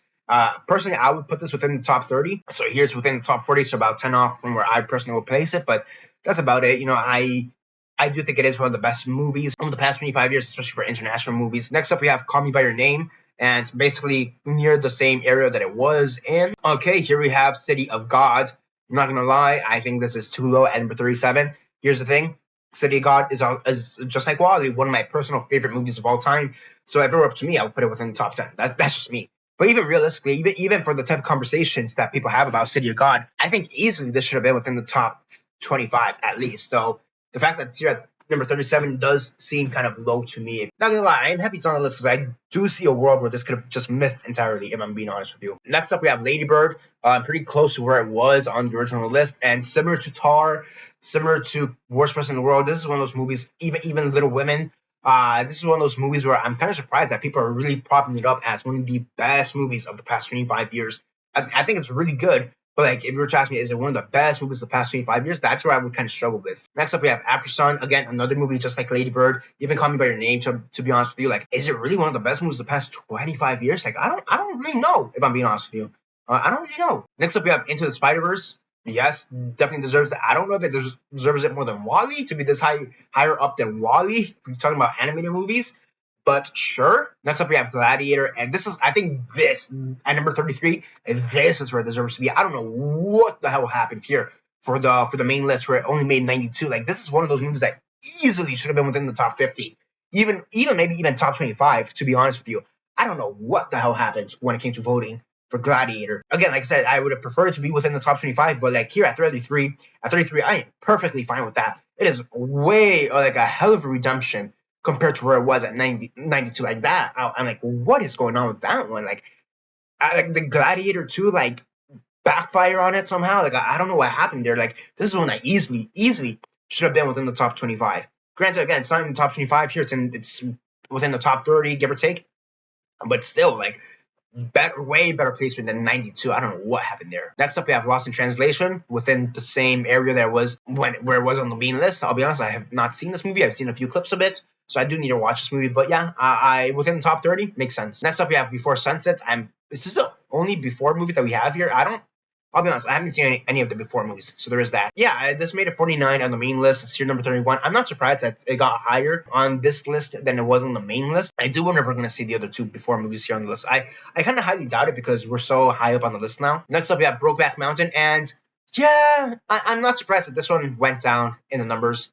Personally, I would put this within the top 30. So here's within the top 40, so about 10 off from where I personally would place it. But that's about it. You know, I do think it is one of the best movies over the past 25 years, especially for international movies. Next up, we have Call Me By Your Name, and basically near the same area that it was in. Okay, here we have City of God. I'm not going to lie, I think this is too low at number 37. Here's the thing. City of God is just like WALL-E, one of my personal favorite movies of all time. So if it were up to me, I would put it within the top 10. That's just me. But even realistically, even for the type of conversations that people have about City of God, I think easily this should have been within the top 25 at least. So the fact that it's here at number 37 does seem kind of low to me. Not gonna lie, I'm happy it's on the list because I do see a world where this could have just missed entirely, if I'm being honest with you. Next up, we have Lady Bird. Pretty close to where it was on the original list, and similar to Tar, similar to Worst Person in the World, this is one of those movies, even Little Women. This is one of those movies where I'm kind of surprised that people are really propping it up as one of the best movies of the past 25 years. I think it's really good, but like, if you were to ask me, is it one of the best movies of the past 25 years? That's where I would kind of struggle with. Next up, we have After Sun. Again, another movie just like Lady Bird. Even Call Me by Your Name. To be honest with you, like, is it really one of the best movies of the past 25 years? Like, I don't really know. If I'm being honest with you, I don't really know. Next up, we have Into the Spider-Verse. Yes, definitely deserves it. I don't know if it deserves it more than WALL-E to be this higher up than WALL-E. If you're talking about animated movies. But sure. Next up, we have Gladiator, and this is, I think, this at number 33. This is where it deserves to be. I don't know what the hell happened here for the main list where it only made 92. Like, this is one of those movies that easily should have been within the top 50, even maybe even top 25. To be honest with you, I don't know what the hell happened when it came to voting for Gladiator. Again, like I said, I would have preferred to be within the top 25, but like here at 33, I am perfectly fine with that. It is way like a hell of a redemption compared to where it was at 92. Like that, I'm like, what is going on with that one? Like the Gladiator 2, like, backfire on it somehow. Like, I don't know what happened there. Like, this is one that easily should have been within the top 25. Granted, again, it's not in the top 25 here. It's within the top 30, give or take. But still, like, way better placement than 92. I don't know what happened there. Next up, we have Lost in Translation within the same area that it was where it was on the main list. I'll be honest, I have not seen this movie. I've seen a few clips of it, so I do need to watch this movie. But yeah, I within the top 30 makes sense. Next up, we have Before Sunset. This is the only Before movie that we have here. I'll be honest, I haven't seen any of the Before movies, so there is that. Yeah, this made it 49 on the main list. It's here number 31. I'm not surprised that it got higher on this list than it was on the main list. I do wonder if we're going to see the other two Before movies here on the list. I kind of highly doubt it because we're so high up on the list now. Next up, we have Brokeback Mountain, and yeah, I'm not surprised that this one went down in the numbers.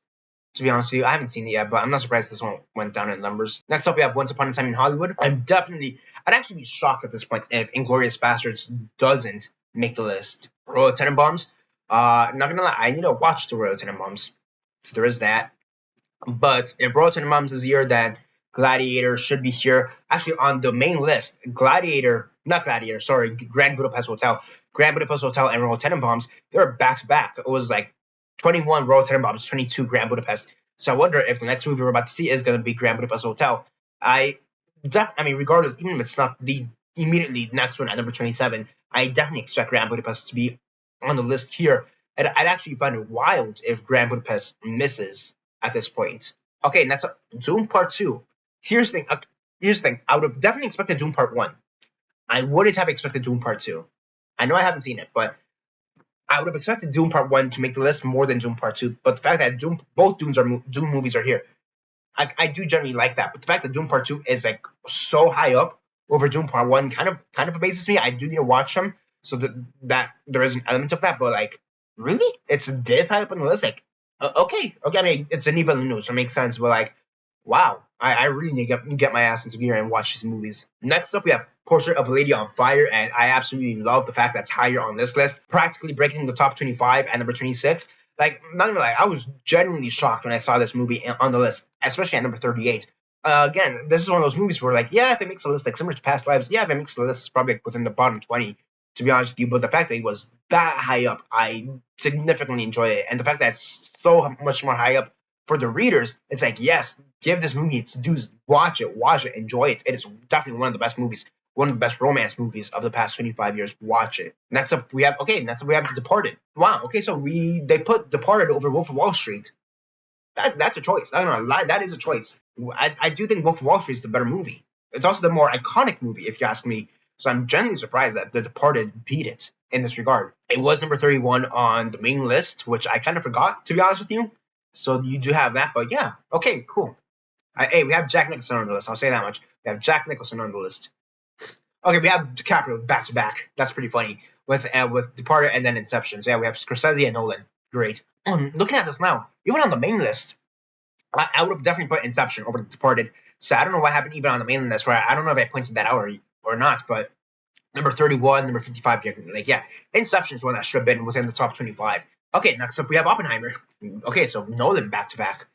To be honest with you, I haven't seen it yet, but I'm not surprised this one went down in numbers. Next up, we have Once Upon a Time in Hollywood. I'd actually be shocked at this point if Inglourious Basterds doesn't make the list. Royal Tenenbaums. Not gonna lie, I need to watch the Royal Tenenbaums. So there is that. But if Royal Tenenbaums is here, then Gladiator should be here. Actually, on the main list, Grand Budapest Hotel. Grand Budapest Hotel and Royal Tenenbaums, they were back to back. It was like 21 Royal Tenenbaums, 22 Grand Budapest. So I wonder if the next movie we're about to see is going to be Grand Budapest Hotel. I mean, regardless, even if it's not the immediately next one at number 27, I definitely expect Grand Budapest to be on the list here. And I'd actually find it wild if Grand Budapest misses at this point. Okay, next up, Doom Part 2. Here's the thing. I would have definitely expected Doom Part 1. I wouldn't have expected Doom Part 2. I know I haven't seen it, but I would have expected Doom Part 1 to make the list more than Doom Part 2. But the fact that both Doom movies are here, I do generally like that. But the fact that Doom Part 2 is like so high up over Doom Part 1 kind of amazes me. I do need to watch them so that there is an element of that. But like, really? It's this high up on the list? Like, okay. I mean, it's an even news, so it makes sense. But like, wow, I really need to get my ass into gear and watch these movies. Next up, we have Portrait of a Lady on Fire, and I absolutely love the fact that's higher on this list, practically breaking the top 25 at number 26. Like, not gonna lie, I was genuinely shocked when I saw this movie on the list, especially at number 38. Again, this is one of those movies where, like, yeah, if it makes a list, like similar to Past Lives, yeah, if it makes a list, it's probably like within the bottom 20, to be honest with you. But the fact that it was that high up, I significantly enjoy it. And the fact that it's so much more high up for the readers, it's like, yes, give this movie its dues, watch it, enjoy it. It is definitely one of the best movies, one of the best romance movies of the past 25 years. Watch it. Next up, we have The Departed. Wow, okay, so they put Departed over Wolf of Wall Street. That's a choice. I'm not gonna lie, that is a choice. I do think Wolf of Wall Street is the better movie. It's also the more iconic movie, if you ask me. So I'm genuinely surprised that The Departed beat it in this regard. It was number 31 on the main list, which I kind of forgot, to be honest with you. So you do have that, but yeah, okay, cool. Hey, we have Jack Nicholson on the list. I'll say that much. We have Jack Nicholson on the list. Okay, we have DiCaprio back to back. That's pretty funny with Departed and then Inception. So yeah, we have Scorsese and Nolan. Great. Looking at this now, even on the main list, I would have definitely put Inception over Departed. So I don't know what happened even on the main list. Where I don't know if I pointed that out or not, but Number 31, number 55 here. Like, yeah, Inception is one that should have been within the top 25. Okay, next up we have Oppenheimer. Okay, so Nolan back to back.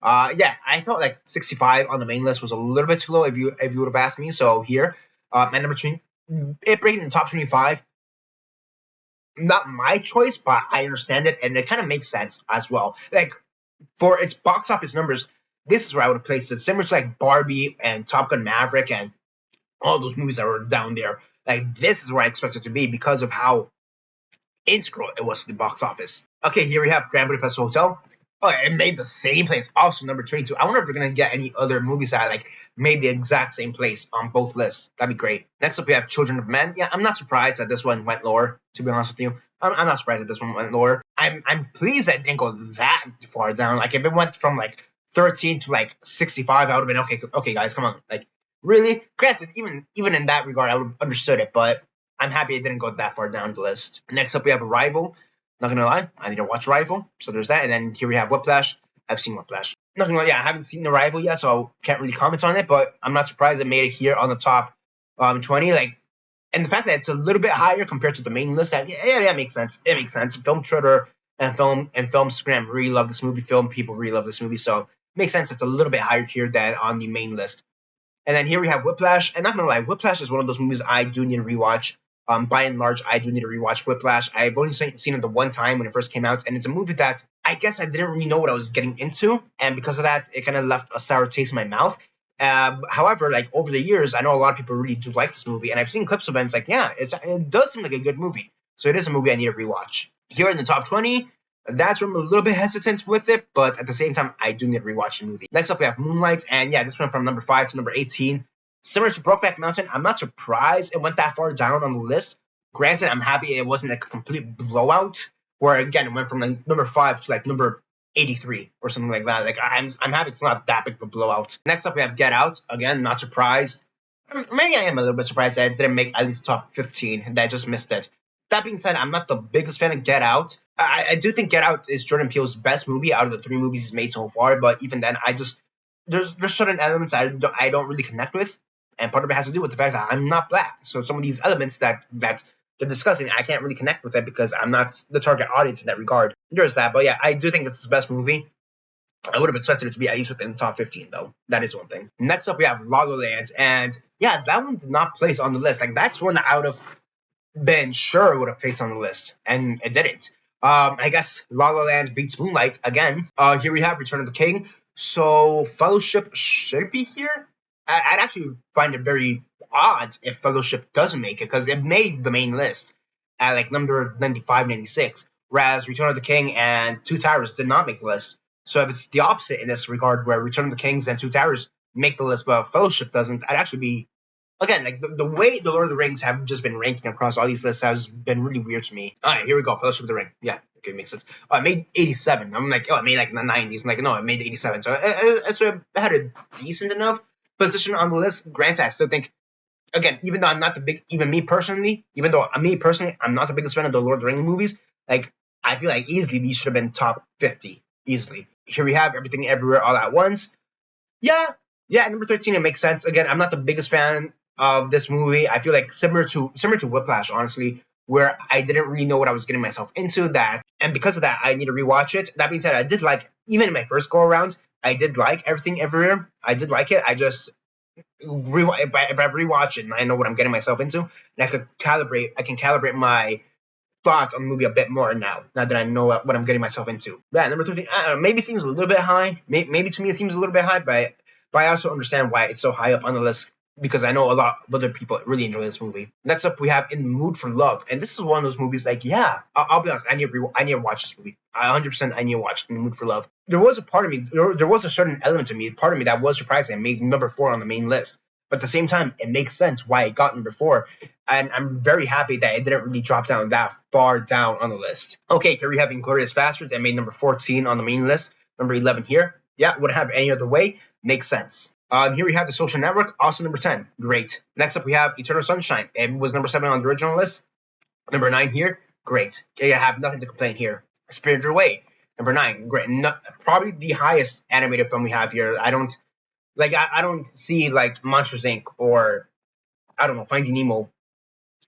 Yeah, I felt like 65 on the main list was a little bit too low if you would have asked me. So here, and number 20, it breaking the top 25. Not my choice, but I understand it, and it kind of makes sense as well. Like for its box office numbers, this is where I would have placed it, similar to like Barbie and Top Gun Maverick and all those movies that were down there. Like this is where I expect it to be because of how integral it was to the box office. Okay, here we have Grand Budapest Hotel. Oh, it made the same place. Also, number 22. I wonder if we're gonna get any other movies that like made the exact same place on both lists. That'd be great. Next up, we have Children of Men. Yeah, I'm not surprised that this one went lower. To be honest with you, I'm not surprised that this one went lower. I'm pleased that it didn't go that far down. Like if it went from like 13 to like 65, I would have been okay. Okay, guys, come on. Like really? Granted, even in that regard, I would have understood it, but I'm happy it didn't go that far down the list. Next up, we have Arrival. Not gonna lie, I need to watch Arrival, so there's that. And then here we have Whiplash. I've seen Whiplash. Not gonna lie, yeah, I haven't seen Arrival yet, so I can't really comment on it. But I'm not surprised it made it here on the top 20. Like, and the fact that it's a little bit higher compared to the main list, that yeah, makes sense. It makes sense. Film Twitter and film Scram really love this movie. Film people really love this movie, so it makes sense. It's a little bit higher here than on the main list. And then here we have Whiplash. And not gonna lie, Whiplash is one of those movies I do need to rewatch. By and large, I do need to rewatch Whiplash. I've only seen it the one time when it first came out, and it's a movie that I guess I didn't really know what I was getting into, and because of that, it kind of left a sour taste in my mouth. However, like over the years, I know a lot of people really do like this movie, and I've seen clips of it. And it's like, yeah, it does seem like a good movie. So it is a movie I need to rewatch. Here in the top 20, that's where I'm a little bit hesitant with it, but at the same time, I do need to rewatch the movie. Next up, we have Moonlight, and yeah, this went from number 5 to number 18. Similar to Brokeback Mountain, I'm not surprised it went that far down on the list. Granted, I'm happy it wasn't like a complete blowout, where again it went from like number 5 to like number 83 or something like that. Like I'm happy it's not that big of a blowout. Next up, we have Get Out. Again, not surprised. Maybe I am a little bit surprised that it didn't make at least top 15, that I just missed it. That being said, I'm not the biggest fan of Get Out. I do think Get Out is Jordan Peele's best movie out of the 3 movies he's made so far, but even then, there's certain elements I don't really connect with, and part of it has to do with the fact that I'm not black. So some of these elements that they're discussing, I can't really connect with it because I'm not the target audience in that regard. There's that, but yeah, I do think it's his best movie. I would have expected it to be at least within the top 15, though. That is one thing. Next up, we have La La Land, and yeah, that one did not place on the list. Like that's one that I would have been sure would have placed on the list, and it didn't. I guess La La Land beats Moonlight again. Here we have Return of the King. So Fellowship should be here. I'd actually find it very odd if Fellowship doesn't make it because it made the main list at like number 95, 96, whereas Return of the King and Two Towers did not make the list. So if it's the opposite in this regard, where Return of the Kings and Two Towers make the list, but Fellowship doesn't, I'd actually be again, like the way the Lord of the Rings have just been ranking across all these lists has been really weird to me. All right, here we go. Fellowship of the Ring. Yeah, okay, makes sense. Oh, it made 87. I'm like, oh, it made like in the 90s. I'm like, no, it made 87. So it had a decent enough position on the list. Granted, I still think, again, even though I'm not the big, even me personally, I'm not the biggest fan of the Lord of the Rings movies. Like, I feel like easily these should have been top 50, easily. Here we have Everything Everywhere All at Once. Yeah, number 13, it makes sense. Again, I'm not the biggest fan of this movie. I feel like similar to Whiplash, honestly, where I didn't really know what I was getting myself into. That, and because of that, I need to rewatch it. That being said, I did like, even in my first go around, I did like Everything Everywhere. I did like it. I just if I rewatch it and I know what I'm getting myself into, and I can calibrate my thoughts on the movie a bit more now that I know what I'm getting myself into. Yeah, number 13, I don't know, maybe seems a little bit high. Maybe to me it seems a little bit high, but I also understand why it's so high up on the list because I know a lot of other people really enjoy this movie. Next up, we have In the Mood for Love, and this is one of those movies. Like, yeah, I'll be honest, I need to watch this movie. 100%, I need to watch In the Mood for Love. There was a part of me, there was a certain element to me, part of me that was surprising. I made number 4 on the main list, but at the same time, it makes sense why it got number 4. And I'm very happy that it didn't really drop down that far down on the list. Okay, here we have Inglourious Basterds. I made number 14 on the main list. Number 11 here. Yeah, wouldn't have any other way. Makes sense. Here we have The Social Network, also number 10. Great. Next up, we have Eternal Sunshine. It was number 7 on the original list. Number 9 here. Great. Okay, I have nothing to complain here. Spirited Away. Number 9. Great. Probably the highest animated film we have here. I don't see like Monsters Inc. or I don't know, Finding Nemo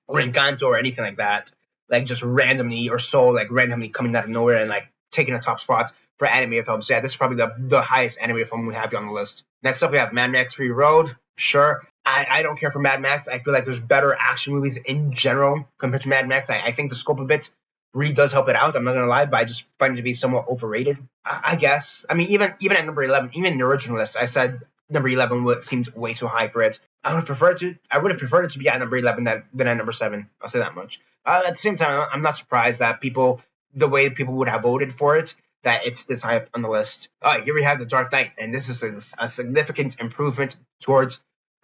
or Encanto or anything like that, like just randomly or so like randomly coming out of nowhere and like taking a top spot for animated films. So yeah, this is probably the highest animated film we have on the list. Next up, we have Mad Max Fury Road. Sure, I don't care for Mad Max. I feel like there's better action movies in general compared to Mad Max. I think the scope of it really does help it out. I'm not gonna lie, but I just find it to be somewhat overrated. I guess. I mean, even at number 11, even in the original list, I said number 11 seemed way too high for it. I would have preferred it to be at number 11 than at number 7. I'll say that much. At the same time, I'm not surprised that the way people would have voted for it, that it's this high up on the list. All right, here we have The Dark Knight, and this is a significant improvement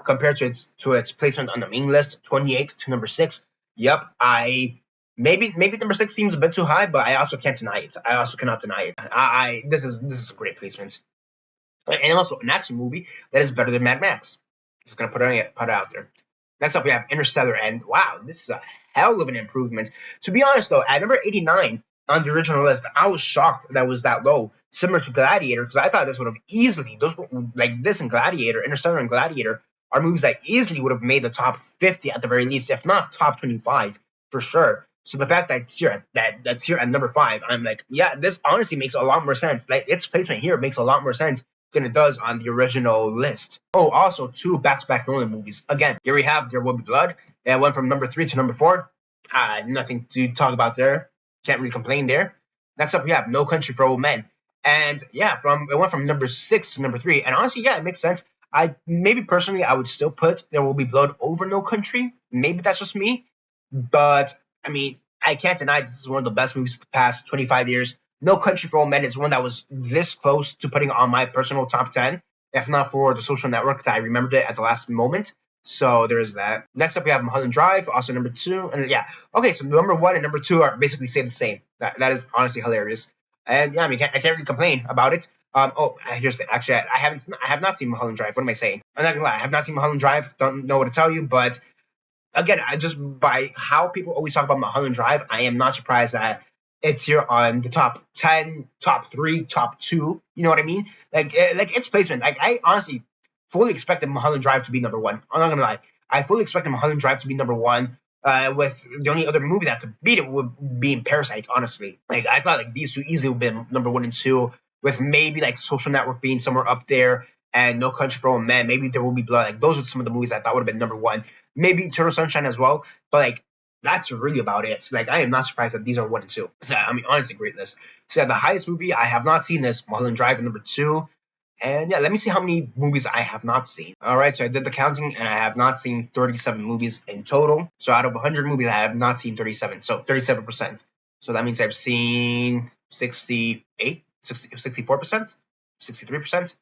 compared to its placement on the main list, 28 to number 6. Yep, maybe number 6 seems a bit too high, but I also can't deny it. I also cannot deny it. This is a great placement, and also an action movie that is better than Mad Max. Just gonna put it out there. Next up, we have Interstellar, and wow, this is a hell of an improvement. To be honest, though, at number 89 on the original list, I was shocked that was that low, similar to Gladiator, because I thought this would have easily, like this and Gladiator, Interstellar and Gladiator, are movies that easily would have made the top 50 at the very least, if not top 25 for sure. So the fact that that's here at number 5, I'm like, yeah, this honestly makes a lot more sense. Like its placement here makes a lot more sense than it does on the original list. Oh, also 2 back-to-back Nolan movies. Again, here we have There Will Be Blood. It went from number 3 to number 4. Nothing to talk about there. Can't really complain there. Next up, we have No Country for Old Men. And yeah, it went from number 6 to number 3. And honestly, yeah, it makes sense. Maybe personally, I would still put There Will Be Blood over No Country. Maybe that's just me. But, I mean, I can't deny this is one of the best movies of the past 25 years. No Country for Old Men is one that was this close to putting on my personal top 10, if not for The Social Network, that I remembered it at the last moment. So there is that. Next up, we have Mulholland Drive, also number 2. And yeah, okay, so number 1 and number 2 are basically say the same. That is honestly hilarious. And yeah, I mean, I can't really complain about it. Here's the actually, I have not seen Mulholland Drive. What am I saying? I'm not gonna lie, I have not seen Mulholland Drive. Don't know what to tell you, but again, I just by how people always talk about Mulholland Drive, I am not surprised that it's here on the top 10, top 3, top 2. You know what I mean? Like its placement. Like I honestly fully expected Mulholland Drive to be number 1. I'm not gonna lie. I fully expected Mulholland Drive to be number 1. With the only other movie that could beat it would be in Parasite. Honestly, like I thought like these two easily would have been number 1 and 2, with maybe like Social Network being somewhere up there, and No Country for Old Men. Maybe There Will Be Blood. Like those are some of the movies I thought would have been number 1. Maybe Eternal Sunshine as well. But like that's really about it. Like I am not surprised that these are 1 and 2. So I mean, honestly, great list. So yeah, the highest movie I have not seen is Mulholland Drive, number 2. And yeah, let me see how many movies I have not seen. All right, so I did the counting, and I have not seen 37 movies in total. So out of 100 movies, I have not seen 37. So 37%. So that means I've seen 68, 64%, 63%.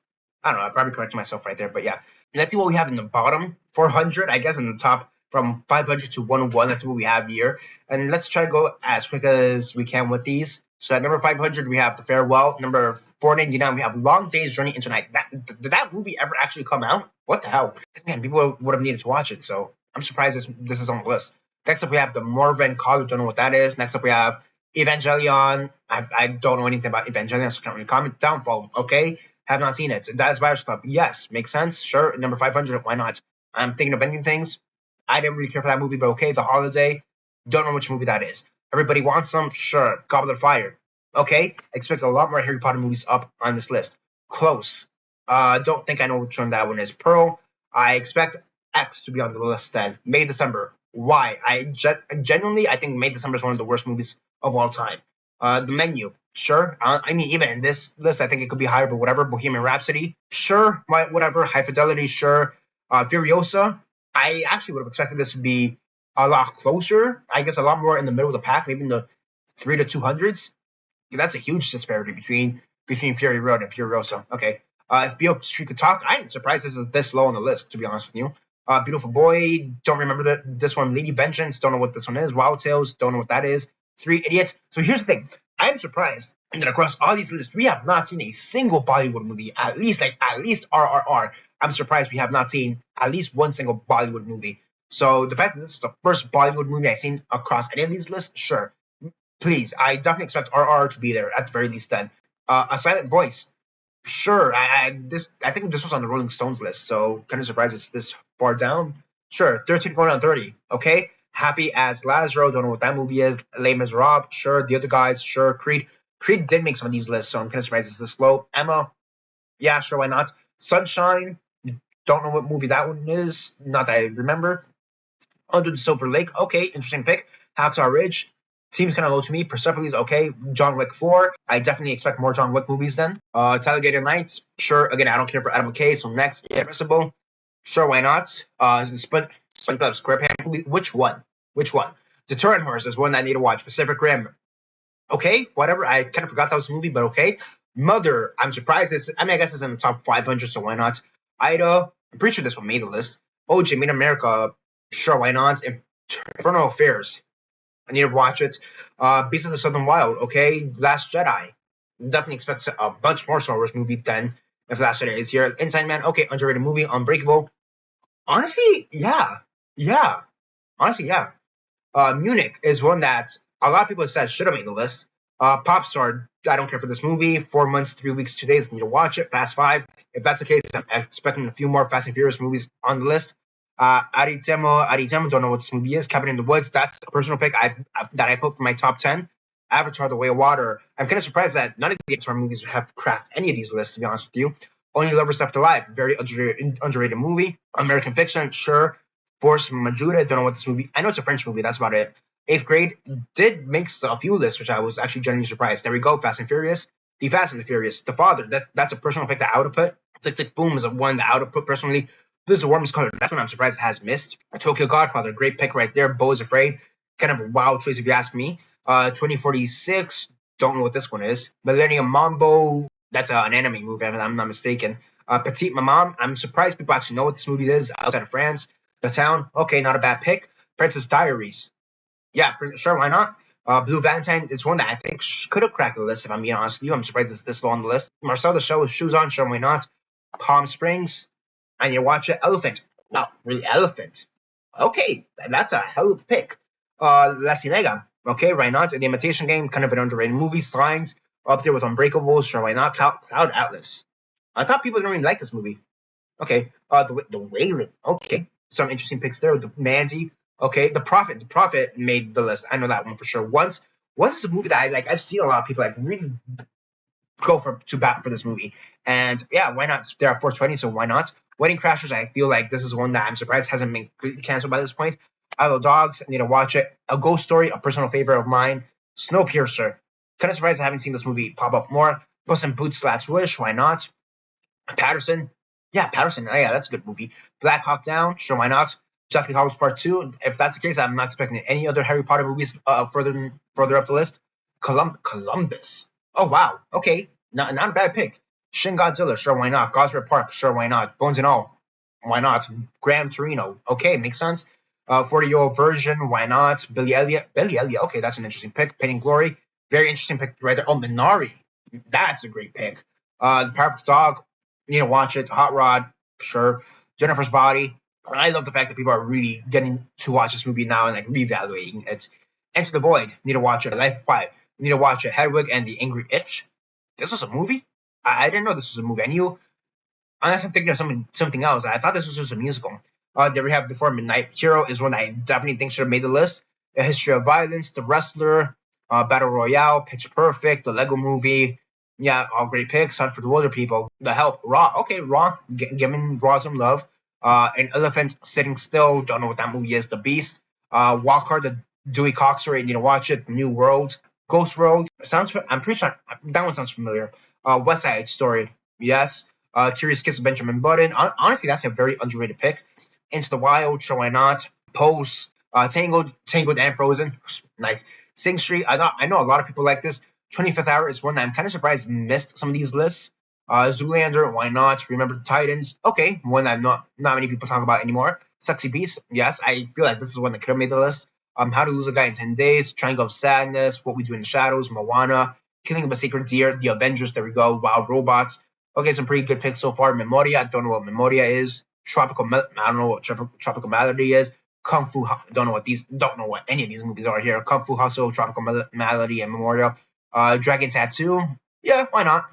I don't know. I probably corrected myself right there, but yeah. Let's see what we have in the bottom 400. I guess in the top from 500 to 101. That's what we have here. And let's try to go as quick as we can with these. So at number 500, we have The Farewell. Number 499, we have Long Day's Journey into Night. Did that movie ever actually come out? What the hell? Man, people would have needed to watch it, so I'm surprised this is on the list. Next up, we have The Morven Caller. Don't know what that is. Next up, we have Evangelion. I don't know anything about Evangelion, so can't really comment. Downfall, okay. Have not seen it. Dallas Buyers Club, yes. Makes sense, sure. Number 500, why not? I'm thinking of ending things. I didn't really care for that movie, but okay. The Holiday, don't know which movie that is. Everybody Wants Some, sure. Goblet of Fire, okay. Expect a lot more Harry Potter movies up on this list. Close. Don't think I know which one that one is. Pearl, I expect X to be on the list then. May, December, why? Genuinely, I think May, December is one of the worst movies of all time. The Menu, sure. I mean, even in this list, I think it could be higher, but whatever. Bohemian Rhapsody, sure. Whatever. High Fidelity, sure. Furiosa, I actually would have expected this to be a lot closer. I guess a lot more in the middle of the pack, maybe in the 3 to 200s. That's a huge disparity between Fury Road and Furiosa. Okay. If Beale Street Could Talk, I am surprised this is this low on the list, to be honest with you. Beautiful Boy, don't remember this one. Lady Vengeance, don't know what this one is. Wild Tales, don't know what that is. 3 Idiots. So here's the thing. I am surprised that across all these lists, we have not seen a single Bollywood movie, at least RRR. I'm surprised we have not seen at least one single Bollywood movie. So the fact that this is the first Bollywood movie I've seen across any of these lists, sure. Please, I definitely expect RRR to be there at the very least then. A Silent Voice, sure. I think this was on the Rolling Stones list, so kind of surprised it's this far down. Sure, 13 going on 30, okay? Happy as Lazaro, don't know what that movie is. Les Miserables, sure. The other guys, sure. Creed. Creed did make some of these lists, so I'm kind of surprised it's this low. Emma, yeah, sure, why not? Sunshine, don't know what movie that one is. Not that I remember. Under the Silver Lake, okay, interesting pick. Hacksaw Ridge seems kind of low to me. Persepolis, okay. John Wick 4, I definitely expect more John Wick movies then. Talladega Nights, sure. Again, I don't care for Adam McKay, so next, Irreversible, sure, why not? Is the Split Up SquarePants movie? Which one? Which one? Deterrent Horse is one I need to watch. Pacific Rim, okay, whatever. I kind of forgot that was a movie, but okay. Mother, I'm surprised. I guess it's in the top 500, so why not? Ida, I'm pretty sure this one made the list. OJ, Made in America, sure, why not? Infernal Affairs, I need to watch it. Beast of the Southern Wild, okay. Last Jedi, definitely expect a bunch more Star Wars movie then if Last Jedi is here. Inside Man, okay. Underrated movie. Unbreakable, honestly, yeah. Honestly, yeah. Munich is one that a lot of people said should have made the list. Popstar, I don't care for this movie. 4 months, 3 weeks, 2 days, need to watch it. Fast Five. If that's the case, I'm expecting a few more Fast and Furious movies on the list. Aritemo, don't know what this movie is. Cabin in the Woods, that's a personal pick that I put for my top 10. Avatar, The Way of Water. I'm kind of surprised that none of the Avatar movies have cracked any of these lists, to be honest with you. Only Lovers Left Alive, very underrated movie. American Fiction, sure. Force Majeure, don't know what this movie. I know it's a French movie. That's about it. Eighth Grade did make a few lists, which I was actually genuinely surprised. There we go. Fast and Furious, The Fast and the Furious, The Father. That's a personal pick that I would have put. Tick Tick Boom is a one that I would have put personally. This is the Warmest Color. That's one I'm surprised it has missed. Tokyo Godfather, great pick right there. Beau is Afraid, kind of a wild choice if you ask me. 2046, don't know what this one is. Millennium Mambo, that's an anime movie if I'm not mistaken. Petite Maman, I'm surprised people actually know what this movie is outside of France. The Town, okay, not a bad pick. Princess Diaries, yeah, sure, why not? Blue Valentine is one that I think could have cracked the list, if I'm being honest with you. I'm surprised it's this low on the list. Marcel the Show with Shoes On, sure, why not? Palm Springs, I need to watch it. Elephant, not really Elephant. Okay, that's a hell of a pick. La Cienega, okay, why not? The Imitation Game, kind of an underrated movie. Signs, up there with Unbreakable, sure, why not? Cloud Atlas. I thought people didn't really like this movie. Okay. The Wailing. Okay. Some interesting picks there. The Mandy. Okay. The Prophet. The Prophet made the list. I know that one for sure. Once is a movie that I like. I've seen a lot of people like really go to bat for this movie. And yeah, why not? They're at 420, so why not? Wedding Crashers. I feel like this is one that I'm surprised hasn't been completely canceled by this point. Isle of Dogs. I need to watch it. A Ghost Story. A personal favorite of mine. Snowpiercer. Kind of surprised I haven't seen this movie pop up more. Puss in Boots Last Wish. Why not? Patterson. Yeah, Patterson. Oh, yeah, that's a good movie. Black Hawk Down. Sure, why not? Deathly Hallows Part 2. If that's the case, I'm not expecting any other Harry Potter movies further up the list. Columbus. Oh, wow. Okay. Not a bad pick. Shin Godzilla. Sure, why not? Gosford Park. Sure, why not? Bones and All. Why not? Gran Torino. Okay, makes sense. 40-year-old version. Why not? Billy Elliot. Billy Elliot. Okay, that's an interesting pick. Pain and Glory. Very interesting pick right there. Oh, Minari. That's a great pick. The Power of the Dog. You know, watch it. Hot Rod, sure. Jennifer's Body. I love the fact that people are really getting to watch this movie now and like reevaluating it. Enter the Void. Need to watch it. Life of Pi. Need to watch it. Hedwig and the Angry Itch. This was a movie? I didn't know this was a movie. I knew, unless I'm thinking of something else. I thought this was just a musical. There we have Before Midnight. Hero is one that I definitely think should have made the list. A History of Violence, The Wrestler, Battle Royale, Pitch Perfect, The Lego Movie. Yeah, all great picks. Hunt for the Wilder People. The Help. Raw. Okay, Raw. Giving Raw some love. An Elephant Sitting Still. Don't know what that movie is. The Beast. Walk Hard. The Dewey Cox story. You know, watch it. New World. Ghost Road. I'm pretty sure that one sounds familiar. West Side Story. Yes. Curious Kiss of Benjamin Button. Honestly, that's a very underrated pick. Into the Wild. Sure, why not? Pose. Tangled and Frozen. Nice. Sing Street. I know a lot of people like this. 25th Hour is one that I'm kind of surprised missed some of these lists. Zoolander, why not? Remember the Titans, okay, one that not many people talk about anymore. Sexy Beast, yes, I feel like this is one that could have made the list. How to Lose a Guy in 10 Days, Triangle of Sadness, What We Do in the Shadows, Moana, Killing of a Sacred Deer, The Avengers, there we go, Wild Robots. Okay, some pretty good picks so far. Memoria, don't know what Memoria is. I don't know what Tropical Malady is. Kung Fu, don't know what any of these movies are here. Kung Fu Hustle, Tropical Malady, and Memoria. Dragon Tattoo, yeah, why not?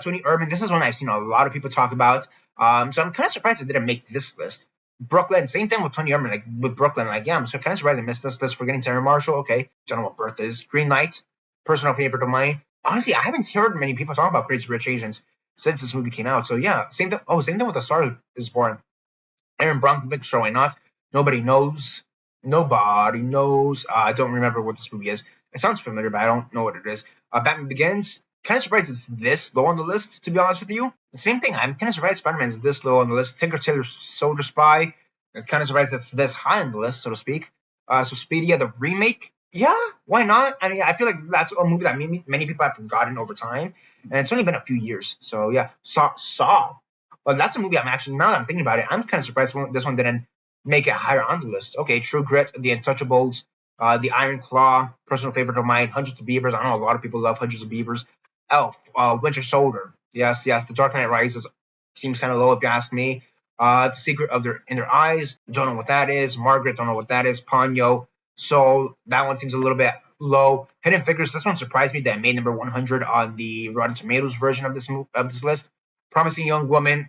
20 Urban, this is one I've seen a lot of people talk about. So I'm kind of surprised it didn't make this list. Brooklyn, same thing with Tony Herman, like with Brooklyn. Like, yeah, I'm so kind of surprised I missed this list. Forgetting Sarah Marshall. Okay, don't know what Birth is. Green Knight, personal favorite of mine. Honestly, I haven't heard many people talk about Crazy Rich Asians since this movie came out. So yeah, same thing. Oh, same thing with The Star Is Born. Aaron Brockovich, sure, why not? Nobody knows. Nobody knows. I don't remember what this movie is. It sounds familiar, but I don't know what it is. Batman Begins. Kind of surprised it's this low on the list, to be honest with you. Same thing. I'm kind of surprised Spider-Man is this low on the list. Tinker Tailor Soldier Spy. I'm kind of surprised it's this high on the list, so to speak. Suspiria, the remake. Yeah, why not? I mean, I feel like that's a movie that many people have forgotten over time, and it's only been a few years. So yeah, Saw. Well, that's a movie I'm actually, now that I'm thinking about it, I'm kind of surprised this one didn't make it higher on the list. Okay, True Grit, The Untouchables, The Iron Claw, personal favorite of mine, Hundreds of Beavers. I know a lot of people love Hundreds of Beavers. Elf, Winter Soldier. Yes, yes. The Dark Knight Rises seems kind of low if you ask me. The Secret of In Their Eyes, don't know what that is. Margaret, don't know what that is. Ponyo. So that one seems a little bit low. Hidden Figures, this one surprised me that it made number 100 on the Rotten Tomatoes version of this list. Promising Young Woman,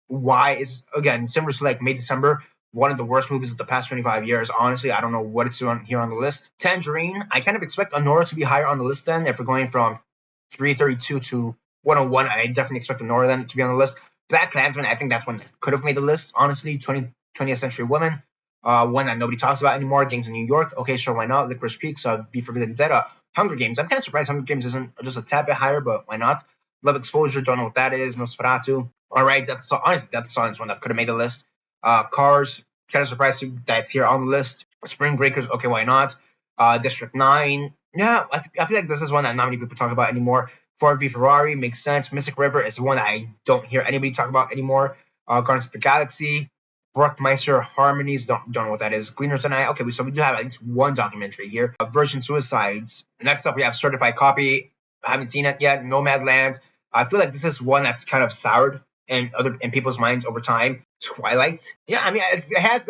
why is, again, similar to like May December, one of the worst movies of the past 25 years. Honestly, I don't know what it's on here on the list. Tangerine, I kind of expect Honora to be higher on the list then. If we're going from 332 to 101, I definitely expect Honora then to be on the list. Black Klansman, I think that's one that could have made the list, honestly. 20th Century Women, one that nobody talks about anymore. Gangs in New York, okay, sure, why not? Licorice Pizza, Be Forbidden Dead, Hunger Games. I'm kind of surprised Hunger Games isn't just a tad bit higher, but why not? Love Exposure, don't know what that is. Nosferatu. All right, honestly, Death Song is one that could have made the list. Cars, kind of surprised that it's here on the list. Spring Breakers, okay, why not? District 9, yeah, I feel like this is one that not many people talk about anymore. Ford v Ferrari makes sense. Mystic River is one that I don't hear anybody talk about anymore. Guardians of the Galaxy, Brockmeister Harmonies, don't know what that is. Gleaners and I, okay, so we do have at least one documentary here. Virgin Suicides. Next up, we have Certified Copy. I haven't seen it yet. Nomadland. I feel like this is one that's kind of soured in people's minds over time. Twilight. Yeah, I mean, it has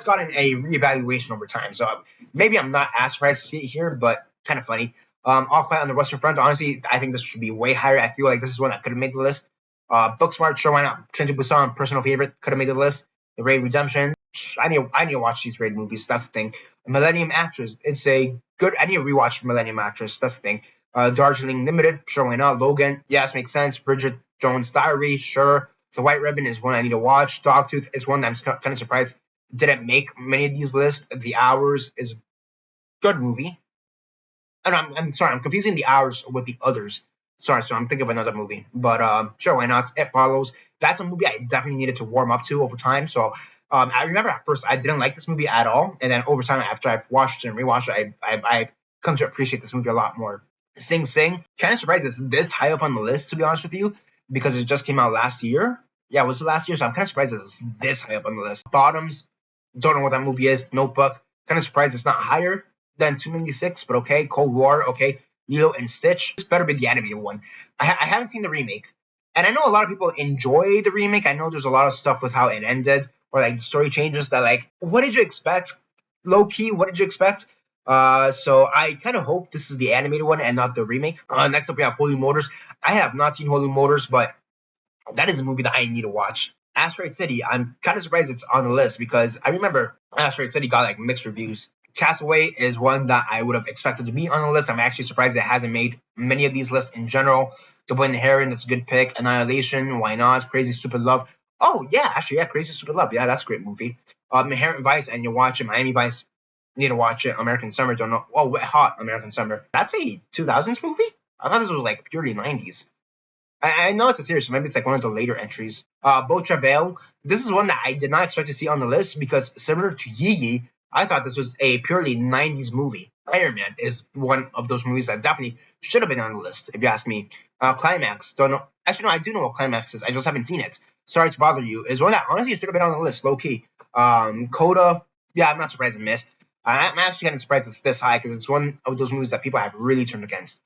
gotten a reevaluation over time. So maybe I'm not as surprised to see it here, but kind of funny. All Quiet on the Western Front. Honestly, I think this should be way higher. I feel like this is one that could have made the list. Booksmart, sure, why not? Train to Busan, personal favorite, could have made the list. The Raid Redemption. I need to watch these Raid movies. That's the thing. Millennium Actress. It's a good. I need to rewatch Millennium Actress. That's the thing. Darjeeling Limited, sure, why not? Logan, yes, makes sense. Bridget Jones' Diary, sure. The White Ribbon is one I need to watch. Dogtooth is one that I'm kind of surprised didn't make many of these lists. The Hours is a good movie. And I'm sorry, I'm confusing The Hours with The Others. Sorry, so I'm thinking of another movie. But sure, why not? It Follows. That's a movie I definitely needed to warm up to over time. So I remember at first I didn't like this movie at all. And then over time, after I've watched it and rewatched it, I've come to appreciate this movie a lot more. Sing Sing, kind of surprised it's this high up on the list, to be honest with you, because it just came out last year. Yeah, it was last year, so I'm kind of surprised it's this high up on the list. Bottoms, don't know what that movie is. Notebook, kind of surprised it's not higher than 296, but okay. Cold War, okay. Lilo and Stitch, this better be the animated one. I haven't seen the remake, and I know a lot of people enjoy the remake. I know there's a lot of stuff with how it ended, or like the story changes that, like, what did you expect? Low key, what did you expect? So I kind of hope this is the animated one and not the remake. Next up, we have Holy Motors. I have not seen Holy Motors, but that is a movie that I need to watch. Asteroid City, I'm kind of surprised it's on the list because I remember Asteroid City got like mixed reviews. Castaway is one that I would have expected to be on the list. I'm actually surprised it hasn't made many of these lists in general. The Boy and the Heron, that's a good pick. Annihilation, why not? Crazy Stupid Love. Oh, yeah, actually, yeah, Crazy Stupid Love. Yeah, that's a great movie. Inherent Vice, and you watch it. Miami Vice, need to watch it. American Summer, don't know. Oh, Wet Hot, American Summer. That's a 2000s movie? I thought this was like purely 90s. I know it's a series, so maybe it's like one of the later entries. Beau Travail. This is one that I did not expect to see on the list because similar to Yi Yi, I thought this was a purely 90s movie. Iron Man is one of those movies that definitely should have been on the list, if you ask me. Climax. Don't know. Actually, no, I do know what Climax is. I just haven't seen it. Sorry to Bother You is one that honestly should have been on the list, low key. Coda. Yeah, I'm not surprised it missed. I'm actually kind of surprised it's this high because it's one of those movies that people have really turned against.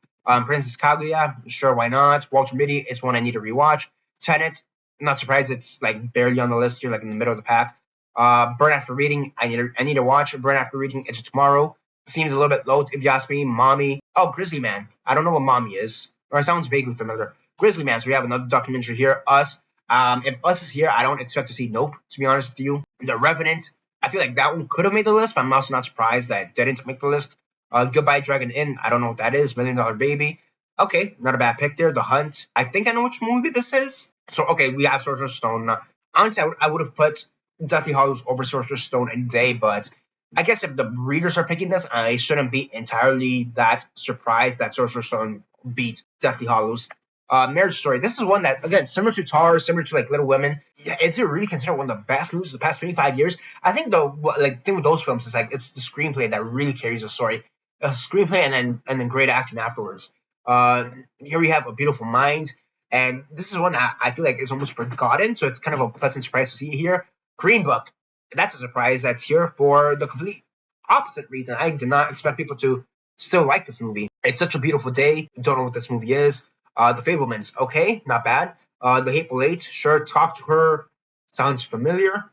Princess Kaguya, sure, why not? Walter Mitty is one I need to rewatch. Tenet, not surprised it's like barely on the list here, like in the middle of the pack. Burn After Reading, I need to watch. Burn After Reading, it's tomorrow. Seems a little bit low if you ask me. Mommy, oh, Grizzly Man. I don't know what Mommy is, or it sounds vaguely familiar. Grizzly Man. So we have another documentary here. Us. If Us is here, I don't expect to see Nope, to be honest with you. The Revenant, I feel like that one could have made the list, but I'm also not surprised that it didn't make the list. Goodbye Dragon Inn, I don't know what that is. Million Dollar Baby, okay, not a bad pick there. The Hunt, I think I know which movie this is. So, okay, we have Sorcerer's Stone. Honestly, I would have put Deathly Hallows over Sorcerer's Stone any day, but I guess if the readers are picking this, I shouldn't be entirely that surprised that Sorcerer's Stone beat Deathly Hallows. Marriage Story. This is one that, again, similar to Tar, similar to like Little Women. Yeah, is it really considered one of the best movies of the past 25 years? I think the thing with those films is like it's the screenplay that really carries the story. A screenplay and then great acting afterwards. Here we have A Beautiful Mind, and this is one that I feel like is almost forgotten, so it's kind of a pleasant surprise to see it here. Green Book. That's a surprise that's here for the complete opposite reason. I did not expect people to still like this movie. It's Such a Beautiful Day. Don't know what this movie is. The Fablemans, okay, not bad. The Hateful Eight, sure. Talk to Her sounds familiar.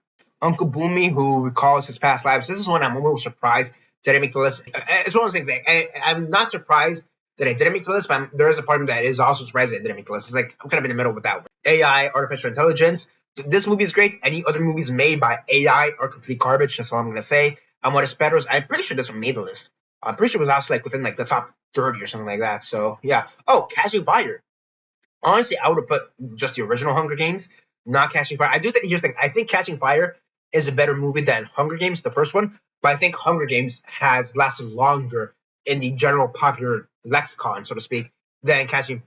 Uncle Boomy, who recalls his past lives. This is one I'm a little surprised did I make the list. It's one of those things. I'm not surprised that I didn't make the list, but there is a part of me that is also surprised that I didn't make the list. It's like I'm kind of in the middle with that one. AI, artificial intelligence. This movie is great. Any other movies made by AI are complete garbage. That's all I'm gonna say. Amores Perros. I'm pretty sure this one made the list. I'm pretty sure it was also like within like the top 30 or something like that. So yeah. Oh, Catching Fire. Honestly, I would have put just the original Hunger Games, not Catching Fire. I do think I think Catching Fire is a better movie than Hunger Games, the first one, but I think Hunger Games has lasted longer in the general popular lexicon, so to speak, than Catching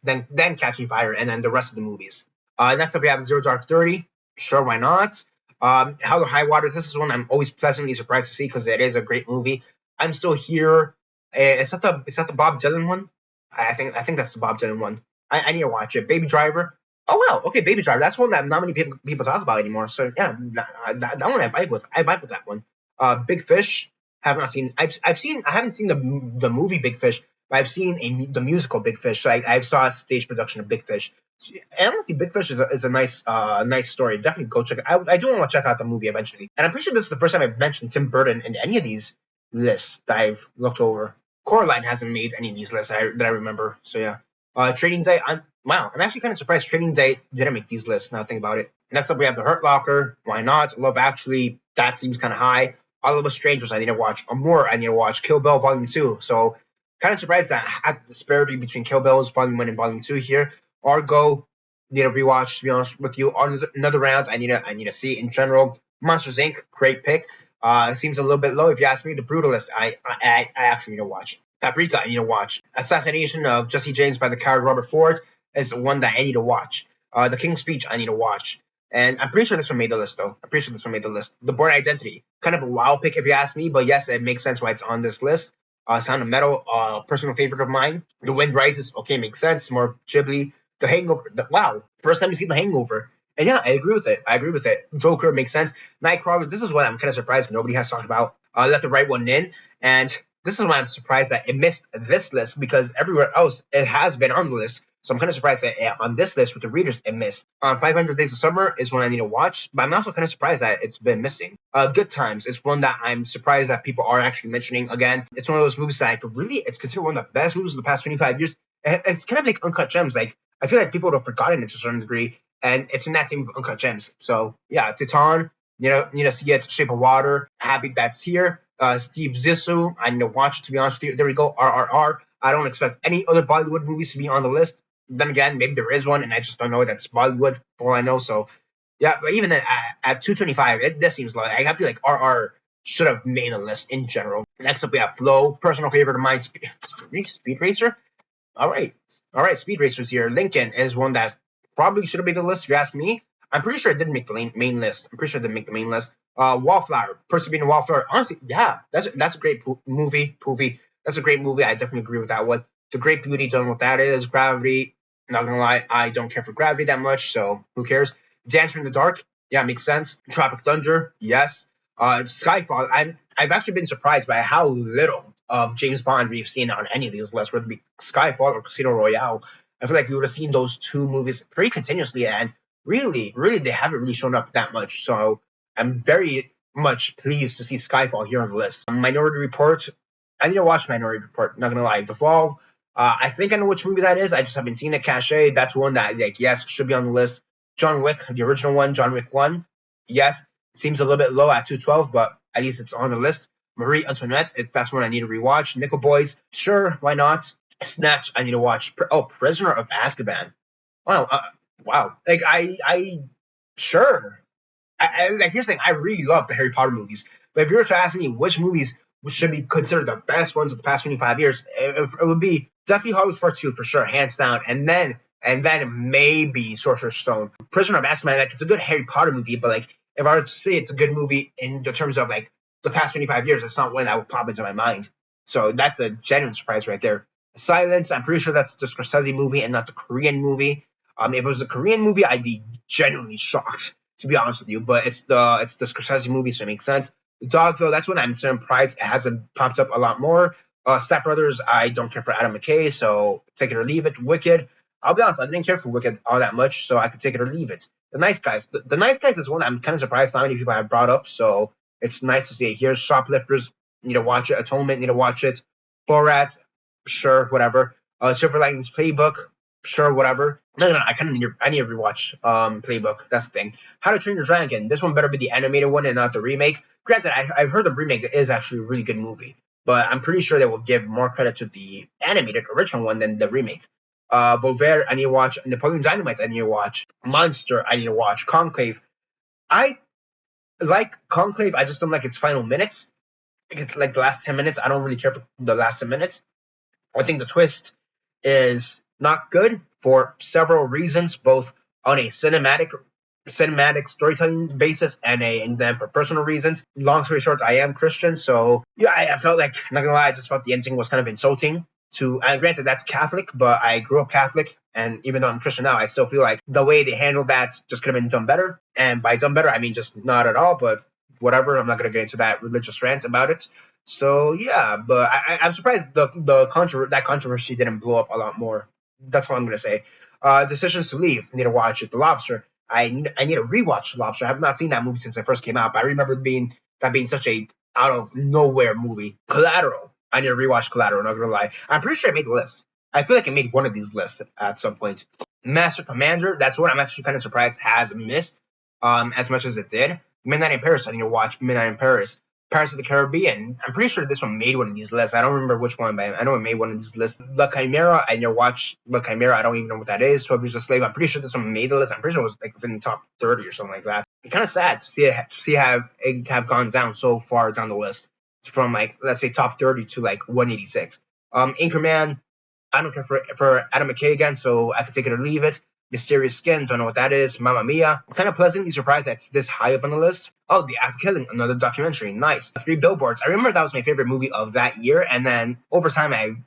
Fire and then the rest of the movies. Next up, we have Zero Dark 30. Sure, why not? Hell or High Water. This is one I'm always pleasantly surprised to see because it is a great movie. I'm Still Here. Is that the Bob Dylan one? I think that's the Bob Dylan one. I need to watch it. Baby Driver. Oh wow, okay, Baby Driver. That's one that not many people talk about anymore. So yeah, that one I vibe with. I vibe with that one. Big Fish. Have not seen. I've seen. I haven't seen the movie Big Fish, but I've seen the musical Big Fish. So I saw a stage production of Big Fish. So, and honestly, Big Fish is a nice story. Definitely go check it. I do want to check out the movie eventually. And I'm pretty sure this is the first time I've mentioned Tim Burton in any of these lists that I've looked over. Coraline hasn't made any of these lists that I remember. So yeah. Trading Day. I'm actually kind of surprised Trading Day didn't make these lists. Now I think about it. Next up, we have The Hurt Locker. Why not? Love Actually. That seems kind of high. All of Us Strangers. I need to watch. More. I need to watch. Kill Bill Volume 2. So kind of surprised that I had the disparity between Kill Bill's Volume 1 and Volume 2 here. Argo. Need to rewatch. To be honest with you, on another round. I need to see it in general. Monsters Inc. Great pick. Seems a little bit low if you ask me. The Brutalist. I actually need to watch. Paprika, I need to watch. Assassination of Jesse James by the coward Robert Ford is one that I need to watch. The King's Speech, I need to watch. And I'm pretty sure this one made the list, though. I'm pretty sure this one made the list. The Born Identity, kind of a wild pick if you ask me, but yes, it makes sense why it's on this list. Sound of Metal, personal favorite of mine. The Wind Rises, okay, makes sense. More Ghibli. The Hangover, wow, first time you see The Hangover. And yeah, I agree with it. Joker makes sense. Nightcrawler, this is what I'm kind of surprised nobody has talked about. Let the Right One In. And this is why I'm surprised that it missed this list because everywhere else it has been on the list. So I'm kind of surprised that on this list with the readers it missed. 500 Days of Summer is one I need to watch, but I'm also kind of surprised that it's been missing. Good Times is one that I'm surprised that people are actually mentioning again. It's one of those movies that it's considered one of the best movies of the past 25 years. It's kind of like Uncut Gems. Like I feel like people would have forgotten it to a certain degree, and it's in that same Uncut Gems. So yeah, Titan. Need to see it. Shape of Water. Happy that's here. Steve Zissou. I need to watch it, to be honest with you. There we go. RRR. I don't expect any other Bollywood movies to be on the list. Then again, maybe there is one, and I just don't know that's Bollywood, for all I know. So, yeah, but even then, at 225, this seems low. I feel like RR should have made a list in general. Next up, we have Flow. Personal favorite of mine, Speed Racer. All right. Speed Racers here. Lincoln is one that probably should have made the list, if you ask me. I'm pretty sure it didn't make the main list. Wallflower, Persevering Wallflower. Honestly, yeah, that's a great movie. That's a great movie. I definitely agree with that one. The Great Beauty, don't know what that is. Gravity, not gonna lie, I don't care for Gravity that much, so who cares? Dancer in the Dark, yeah, makes sense. Tropic Thunder, yes. Skyfall, I've actually been surprised by how little of James Bond we've seen on any of these lists, whether it be Skyfall or Casino Royale. I feel like we would have seen those two movies pretty continuously, and really, they haven't really shown up that much. So I'm very much pleased to see Skyfall here on the list. Minority Report, I need to watch Minority Report, not gonna lie. The Fall, I think I know which movie that is. I just haven't seen it. Cachet, that's one that, like, yes, should be on the list. John Wick, the original one, John Wick 1. Yes, seems a little bit low at 212, but at least it's on the list. Marie Antoinette, that's one I need to rewatch. Nickel Boys, sure, why not? Snatch, I need to watch. Prisoner of Azkaban. Wow, wow. Like sure. Like here's the thing, I really love the Harry Potter movies, but if you were to ask me which movies should be considered the best ones of the past 25 years, it would be definitely Hogwarts Part 2 for sure, hands down, and then maybe Sorcerer's Stone. Prisoner of Azkaban, like it's a good Harry Potter movie, but like if I were to say it's a good movie in the terms of like the past 25 years, it's not one that would pop into my mind. So that's a genuine surprise right there. Silence, I'm pretty sure that's the Scorsese movie and not the Korean movie. If it was a Korean movie, I'd be genuinely shocked, to be honest with you. But it's the Scorsese movie, so it makes sense. Dogville, that's when I'm surprised it hasn't popped up a lot more. Step Brothers, I don't care for Adam McKay, so take it or leave it. Wicked, I'll be honest, I didn't care for Wicked all that much, so I could take it or leave it. The Nice Guys, the Nice Guys is one I'm kind of surprised not many people have brought up, so it's nice to see it here. Shoplifters, need to watch it. Atonement, need to watch it. Borat, sure, whatever. Silver Linings Playbook, sure, whatever. No, I kind of need to rewatch Playbook. That's the thing. How to Train Your Dragon. This one better be the animated one and not the remake. Granted, I've heard the remake is actually a really good movie, but I'm pretty sure they will give more credit to the animated original one than the remake. Voltaire, I need to watch. Napoleon Dynamite, I need to watch. Monster, I need to watch. Conclave. I like Conclave. I just don't like its final minutes. It's like the last 10 minutes. I don't really care for the last 10 minutes. I think the twist is not good for several reasons, both on a cinematic storytelling basis and then for personal reasons. Long story short, I am Christian, so yeah, I felt like, not gonna lie, I just felt the ending was kind of insulting to, and granted that's Catholic, but I grew up Catholic, and even though I'm Christian now, I still feel like the way they handled that just could have been done better. And by done better, I mean just not at all, but whatever. I'm not gonna get into that religious rant about it. So yeah, but I'm surprised that controversy didn't blow up a lot more. That's what I'm gonna say. Decisions to Leave. Need to watch it. The Lobster. I need to rewatch The Lobster. I have not seen that movie since it first came out, but I remember being such a out of nowhere movie. Collateral. I need to rewatch Collateral. Not gonna lie. I'm pretty sure I made the list. I feel like I made one of these lists at some point. Master Commander. That's what I'm actually kind of surprised has missed as much as it did. Midnight in Paris. I need to watch Midnight in Paris. Pirates of the Caribbean. I'm pretty sure this one made one of these lists. I don't remember which one, but I know it made one of these lists. La Chimera, I never watched La Chimera. I don't even know what that is. 12 Years a Slave. I'm pretty sure this one made the list. I'm pretty sure it was like within the top 30 or something like that. It's kind of sad to see it have gone down so far down the list from like, let's say, top 30 to like 186. Anchorman, I don't care for Adam McKay again, so I could take it or leave it. Mysterious Skin, don't know what that is. Mamma Mia. I'm kind of pleasantly surprised that's this high up on the list. Oh, The Axe Killing, another documentary. Nice. 3 Billboards. I remember that was my favorite movie of that year, and then over time,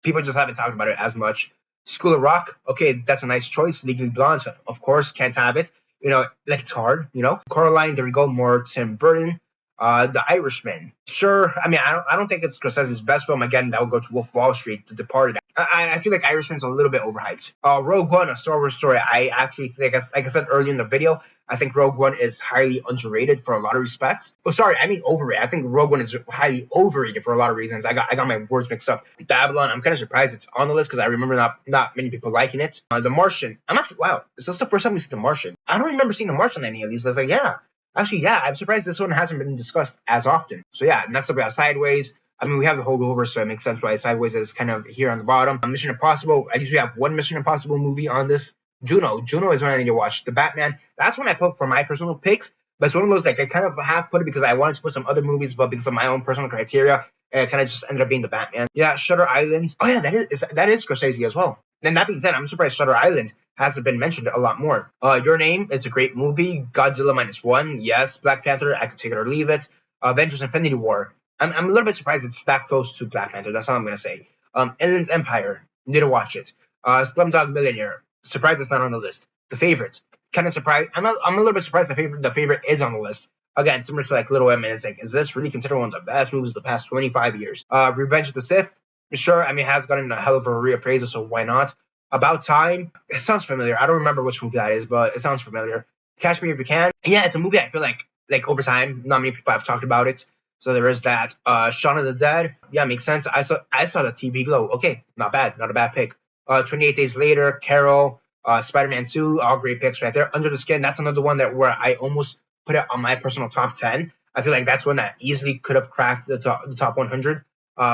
people just haven't talked about it as much. School of Rock. Okay, that's a nice choice. Legally Blonde, of course, can't have it. Like it's hard, Coraline, there we go, more Tim Burton. The Irishman. Sure, I mean, I don't think it's Scorsese's best film. Again, that would go to Wolf of Wall Street, The Departed. I feel like Irishman's a little bit overhyped. Rogue One, a Star Wars story. I actually think, like I said earlier in the video, I think Rogue One is highly underrated for a lot of respects. Oh, sorry, I mean overrated. I think Rogue One is highly overrated for a lot of reasons. I got my words mixed up. Babylon, I'm kind of surprised it's on the list because I remember not many people liking it. The Martian. I'm actually, wow, is this the first time we see The Martian? I don't remember seeing The Martian on any of these lists. Like, yeah. Actually, yeah, I'm surprised this one hasn't been discussed as often. So yeah, next up we have Sideways. I mean, we have the holdover, so it makes sense why Sideways is kind of here on the bottom. Mission Impossible. I usually have one Mission Impossible movie on this. Juno is one I need to watch. The Batman. That's one I put for my personal picks. But it's one of those, like, I kind of half put it because I wanted to put some other movies, but because of my own personal criteria, it kind of just ended up being The Batman. Yeah, Shutter Island. Oh yeah, that is Scorsese as well. And that being said, I'm surprised Shutter Island hasn't been mentioned a lot more. Your Name is a great movie. Godzilla -1, yes. Black Panther, I could take it or leave it. Avengers Infinity War. I'm a little bit surprised it's that close to Black Panther. That's all I'm going to say. Alien's Empire, need to watch it. Slumdog Millionaire, surprised it's not on the list. The Favorite, kind of surprised. I'm a little bit surprised the favorite is on the list. Again, similar to like Little Women, it's like, is this really considered one of the best movies of the past 25 years? Revenge of the Sith, sure, I mean, it has gotten a hell of a reappraisal, so why not? About Time, it sounds familiar. I don't remember which movie that is, but it sounds familiar. Catch Me If You Can, yeah, it's a movie I feel like over time, not many people have talked about it. So there is that. Shaun of the Dead, yeah, makes sense. I saw the TV Glow. Okay, not bad, not a bad pick. 28 Days Later, Carol, Spider-Man 2, all great picks right there. Under the Skin, that's another one that where I almost put it on my personal top 10. I feel like that's one that easily could have cracked the top 100.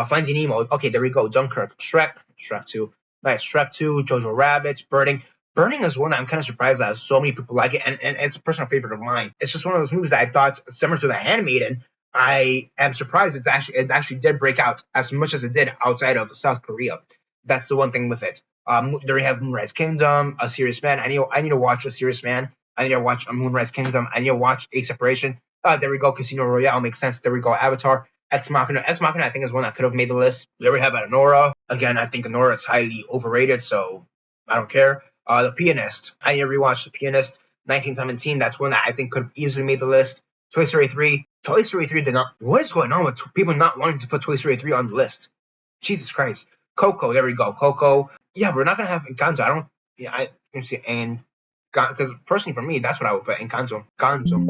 Finding Nemo, okay, there we go. Dunkirk, Shrek 2, nice. Shrek 2, Jojo Rabbit, Birding. Birding is one that I'm kind of surprised that so many people like it, and it's a personal favorite of mine. It's just one of those movies that I thought similar to The Handmaiden. I am surprised it actually did break out as much as it did outside of South Korea. That's the one thing with it. There we have Moonrise Kingdom, A Serious Man. I need to watch A Serious Man. I need to watch Moonrise Kingdom. I need to watch A Separation. There we go. Casino Royale makes sense. There we go. Avatar. Ex Machina. Ex Machina, I think, is one that could have made the list. There we have Anora. Again, I think Anora is highly overrated, so I don't care. The Pianist. I need to rewatch The Pianist. 1917. That's one that I think could have easily made the list. Toy Story 3. Toy Story 3 did not. What is going on with people not wanting to put Toy Story 3 on the list? Jesus Christ. Coco. There we go. Coco. Yeah, we're not gonna have Encanto. I don't. Yeah, let me see. And because personally for me, that's what I would put Encanto. Encanto.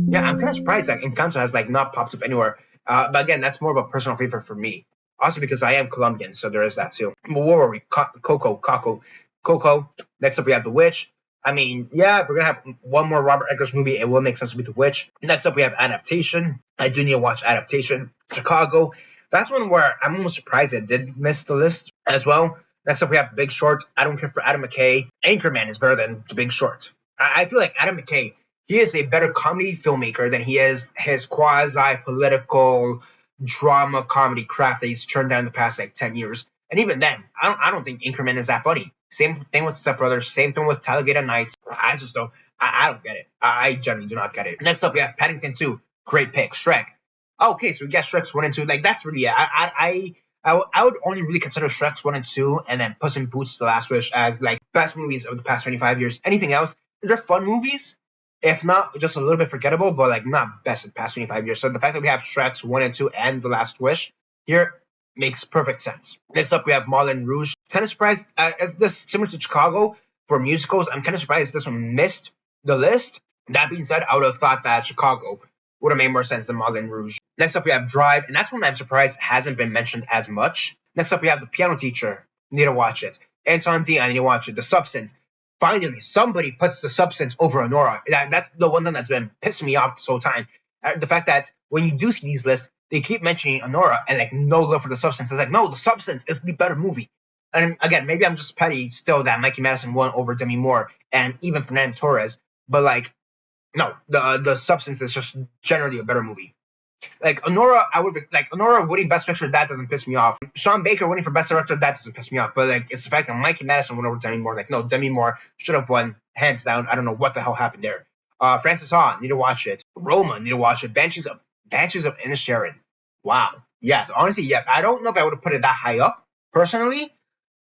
Yeah, I'm kind of surprised that Encanto has like not popped up anywhere. But again, that's more of a personal favorite for me. Also because I am Colombian, so there is that too. But what were we? Coco. Next up we have The Witch. I mean, yeah, if we're gonna have one more Robert Eggers movie, it will make sense to be The Witch. Next up we have Adaptation. I do need to watch Adaptation. Chicago. That's one where I'm almost surprised it did miss the list as well. Next up, we have Big Short. I don't care for Adam McKay. Anchorman is better than The Big Short. I feel like Adam McKay, he is a better comedy filmmaker than he is his quasi-political drama comedy crap that he's turned down in the past like 10 years. And even then, I don't think Anchorman is that funny. Same thing with Step Brothers. Same thing with Talladega Nights. I just don't. I don't get it. I generally do not get it. Next up, we have Paddington 2. Great pick. Shrek. Okay, so we got Shreks 1 and 2. Like, that's really it. I would only really consider Shreks 1 and 2 and then Puss in Boots: The Last Wish as, like, best movies of the past 25 years. Anything else, they're fun movies, if not just a little bit forgettable, but, like, not best of the past 25 years. So the fact that we have Shreks 1 and 2 and The Last Wish here makes perfect sense. Next up, we have Moulin Rouge. Kind of surprised, as this similar to Chicago for musicals, I'm kind of surprised this one missed the list. That being said, I would have thought that Chicago would have made more sense than Moulin Rouge. Next up, we have Drive, and that's one I'm surprised hasn't been mentioned as much. Next up, we have The Piano Teacher. Need to watch it. Anton D, I need to watch it. The Substance. Finally, somebody puts The Substance over Anora. That's the one thing that's been pissing me off this whole time. The fact that when you do see these lists, they keep mentioning Anora and like no love for The Substance. It's like, no, The Substance is the better movie. And again, maybe I'm just petty still that Mikey Madison won over Demi Moore and even Fernando Torres. But like, no, the Substance is just generally a better movie. Like Honora winning Best Picture, that doesn't piss me off. Sean Baker winning for Best Director, that doesn't piss me off. But like, it's the fact that Mikey Madison went over Demi Moore. Like, no, Demi Moore should have won hands down. I don't know what the hell happened there. Francis Ha, need to watch it. Roma, need to watch it. Banshees of Inisherin. Wow. Yes, honestly, yes. I don't know if I would have put it that high up personally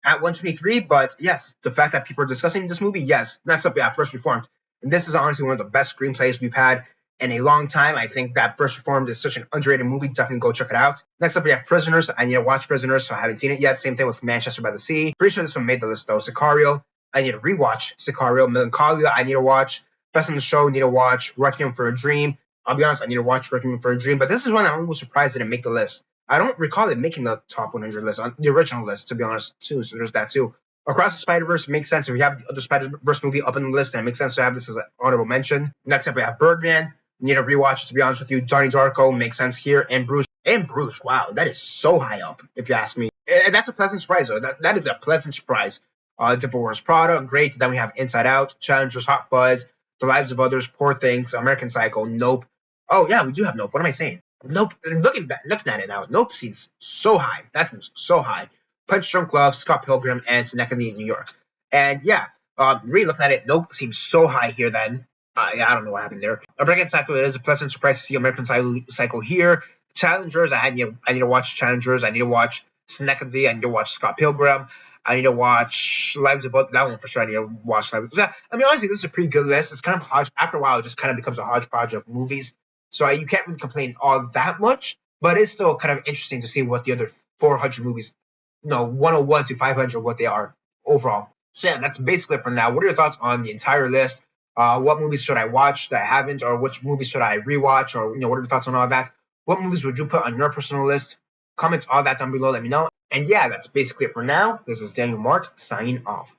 at 123, but yes, the fact that people are discussing this movie, yes. Next up, we have First Reformed. And this is honestly one of the best screenplays we've had in a long time. I think that First Reformed is such an underrated movie. Definitely go check it out. Next up, we have Prisoners. I need to watch Prisoners, so I haven't seen it yet. Same thing with Manchester by the Sea. Pretty sure this one made the list, though. Sicario. I need to rewatch Sicario. Melancholia. I need to watch. Best in the Show. Need to watch. Requiem for a Dream. I'll be honest, I need to watch Requiem for a Dream. But this is one I'm almost surprised it didn't make the list. I don't recall it making the top 100 list, on the original list, to be honest, too. So there's that, too. Across the Spider-Verse makes sense. If we have the other Spider-Verse movie up in the list, then it makes sense to have this as an honorable mention. Next up, we have Birdman. Need to rewatch it, to be honest with you. Donnie Darko makes sense here. And Bruce, wow, that is so high up, if you ask me. And that's a pleasant surprise, though. That is a pleasant surprise. Devil Wears Prada, great. Then we have Inside Out, Challengers, Hot Buzz, The Lives of Others, Poor Things, American Psycho, Nope. Oh, yeah, we do have Nope. What am I saying? Nope. Looking at it now, Nope seems so high. That seems so high. Punch Drunk Love, Scott Pilgrim, and Synecdoche in New York. And yeah, really looking at it, Nope seems so high here then. Yeah, I don't know what happened there. American Psycho, it is a pleasant surprise to see American Psycho here. Challengers, I need to watch Challengers. I need to watch Synecdoche. I need to watch Scott Pilgrim. I need to watch Lives of That one for sure. I need to watch Lives. I mean, honestly, this is a pretty good list. It's kind of after a while, it just kind of becomes a hodgepodge of movies. So you can't really complain all that much, but it's still kind of interesting to see what the other 400 movies, 101 to 500, what they are overall. So yeah, that's basically it for now. What are your thoughts on the entire list? What movies should I watch that I haven't, or which movies should I rewatch, or what are your thoughts on all that? What movies would you put on your personal list? Comments all that down below. Let me know. And yeah, that's basically it for now. This is Daniel Mart signing off.